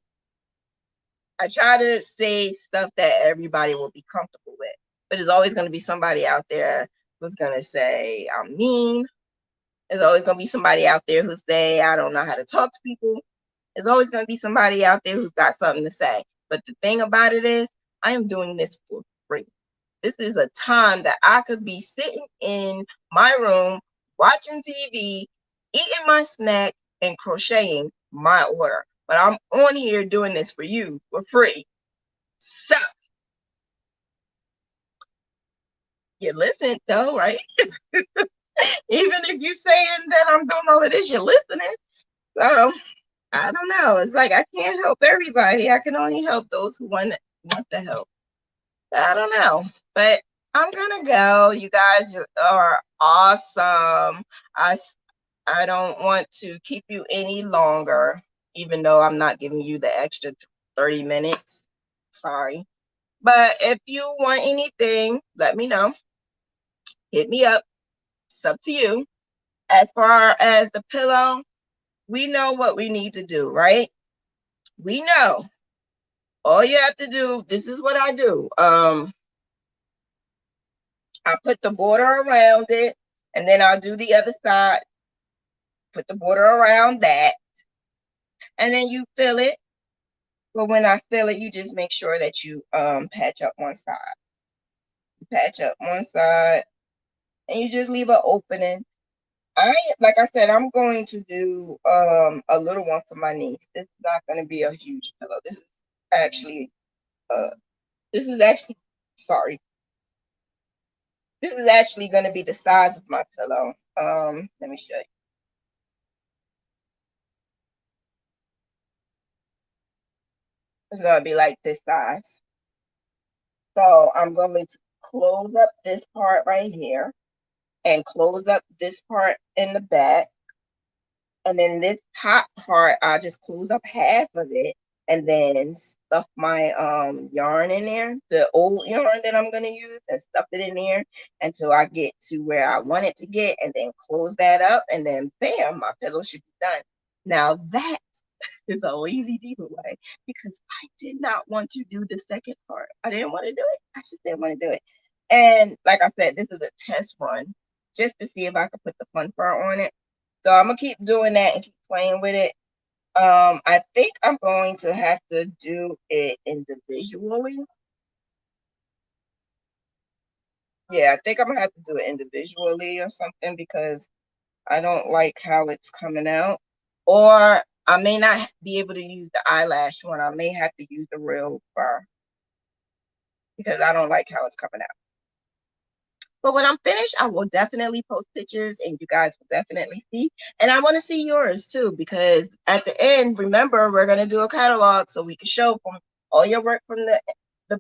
I try to say stuff that everybody will be comfortable with. But there's always going to be somebody out there who's going to say I'm mean. There's always going to be somebody out there who say I don't know how to talk to people. There's always going to be somebody out there who's got something to say. But the thing about it is, I am doing this for free. This is a time that I could be sitting in my room, watching TV, eating my snack, and crocheting my order. But I'm on here doing this for you for free. So, you listen though, right? Even if you're saying that I'm doing all of this, you're listening. So, I don't know. It's like I can't help everybody. I can only help those who want the help. I don't know, but I'm gonna go. You guys are awesome. I don't want to keep you any longer, even though I'm not giving you the extra 30 minutes. Sorry. But if you want anything, let me know. Hit me up. It's up to you. As far as the pillow, we know what we need to do, right? We know all you have to do, this is what I do. I put the border around it, and then I'll do the other side, put the border around that, and then you fill it. But when I fill it, you just make sure that you patch up one side. You patch up one side, and you just leave an opening. Like I said, I'm going to do a little one for my niece. This is not going to be a huge pillow. This is actually sorry. This is actually going to be the size of my pillow. Let me show you. It's going to be like this size. So I'm going to close up this part right here and close up this part in the back. And then this top part, I'll just close up half of it and then stuff my yarn in there, the old yarn that I'm going to use, and stuff it in there until I get to where I want it to get, and then close that up, and then bam, my pillow should be done. Now that is a lazy diva way, because I did not want to do the second part. I didn't want to do it. I just didn't want to do it. And like I said, this is a test run just to see if I could put the fun part on it. So I'm going to keep doing that and keep playing with it. I think I'm going to have to do it individually. Yeah, I think I'm going to have to do it individually or something, because I don't like how it's coming out. Or I may not be able to use the eyelash one. I may have to use the real fur, because I don't like how it's coming out. But when I'm finished, I will definitely post pictures, and you guys will definitely see. And I want to see yours too, because at the end, remember, we're going to do a catalog so we can show from all your work from the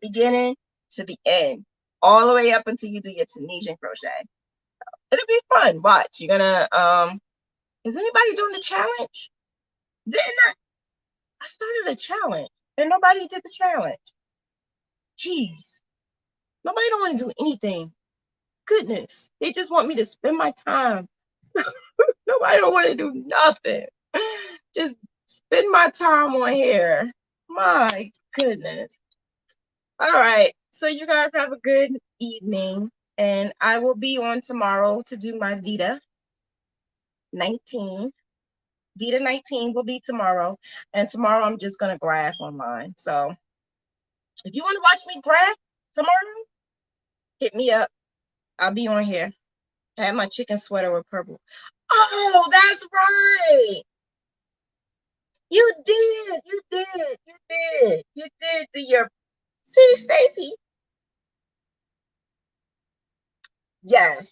beginning to the end, all the way up until you do your Tunisian crochet. It'll be fun. Watch. You're going to, is anybody doing the challenge? Didn't I started a challenge and nobody did the challenge. Jeez. Nobody don't want to do anything. Goodness. They just want me to spend my time. Nobody don't want to do nothing. Just spend my time on here. My goodness. All right. So you guys have a good evening. And I will be on tomorrow to do my VEDA 19. VEDA 19 will be tomorrow. And tomorrow I'm just going to graph online. So if you want to watch me graph tomorrow, hit me up. I'll be on here. I have my chicken sweater with purple. Oh, that's right. You did. You did. You did. You did do your. See, Stacy. Yes.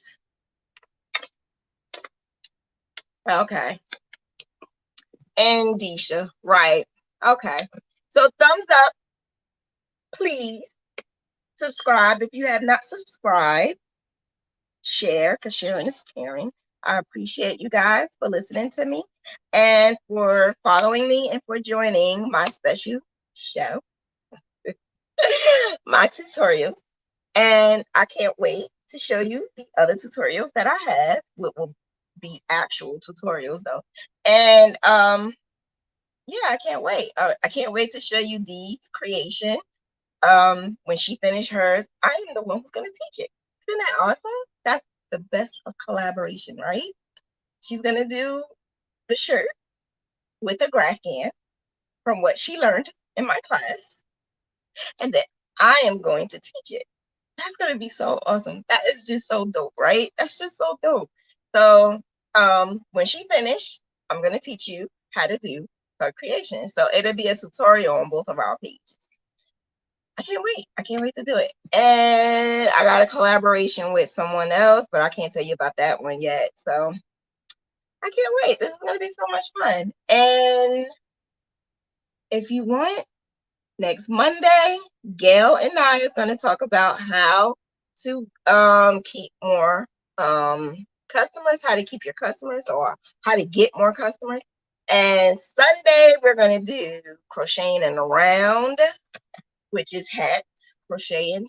Okay. And Disha. Right. Okay. So thumbs up. Please subscribe if you have not subscribed. Share, because sharing is caring. I appreciate you guys for listening to me and for following me and for joining my special show, my tutorials. And I can't wait to show you the other tutorials that I have, which will be actual tutorials though. And yeah, I can't wait. I can't wait to show you Dee's creation. When she finished hers, I am the one who's going to teach it. Isn't that awesome? That's the best of collaboration, right? She's going to do the shirt with a Graphghan from what she learned in my class, and then I am going to teach it. That's going to be so awesome. That is just so dope, right? That's just so dope. So when she finished, I'm going to teach you how to do her creation. So it'll be a tutorial on both of our pages. I can't wait. I can't wait to do it. And I got a collaboration with someone else, but I can't tell you about that one yet. So I can't wait. This is going to be so much fun. And if you want, next Monday, Gail and I is going to talk about how to keep more customers, how to keep your customers, or how to get more customers. And Sunday, we're going to do crocheting and around, which is hats, crocheting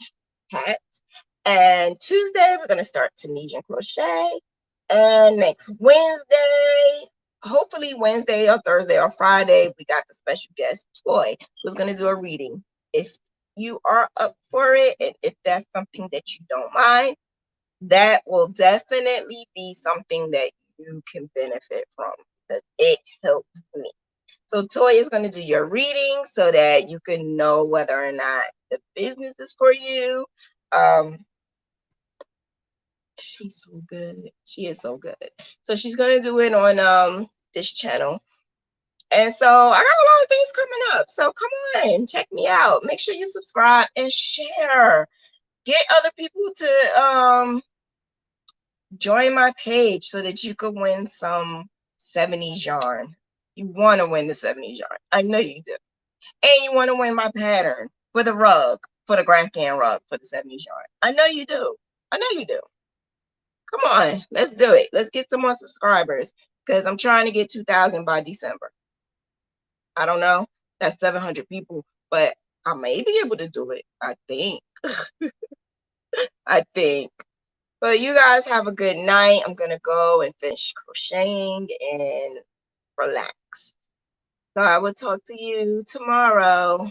hats. And Tuesday, we're going to start Tunisian crochet. And next Wednesday, hopefully Wednesday or Thursday or Friday, we got the special guest, Toy, who's going to do a reading. if you are up for it, and if that's something that you don't mind, that will definitely be something that you can benefit from, because it helps me. So Toy is going to do your reading so that you can know whether or not the business is for you. She's so good. She is so good. So she's going to do it on this channel. And so I got a lot of things coming up. So come on, check me out. Make sure you subscribe and share. Get other people to join my page so that you could win some 70s yarn. You want to win the 70s yarn. I know you do. And you want to win my pattern for the rug, for the Graphghan rug for the 70s yarn. I know you do. I know you do. Come on, let's do it. Let's get some more subscribers, because I'm trying to get 2,000 by December. I don't know. That's 700 people, but I may be able to do it. I think. I think. But you guys have a good night. I'm going to go and finish crocheting and relax. So I will talk to you tomorrow.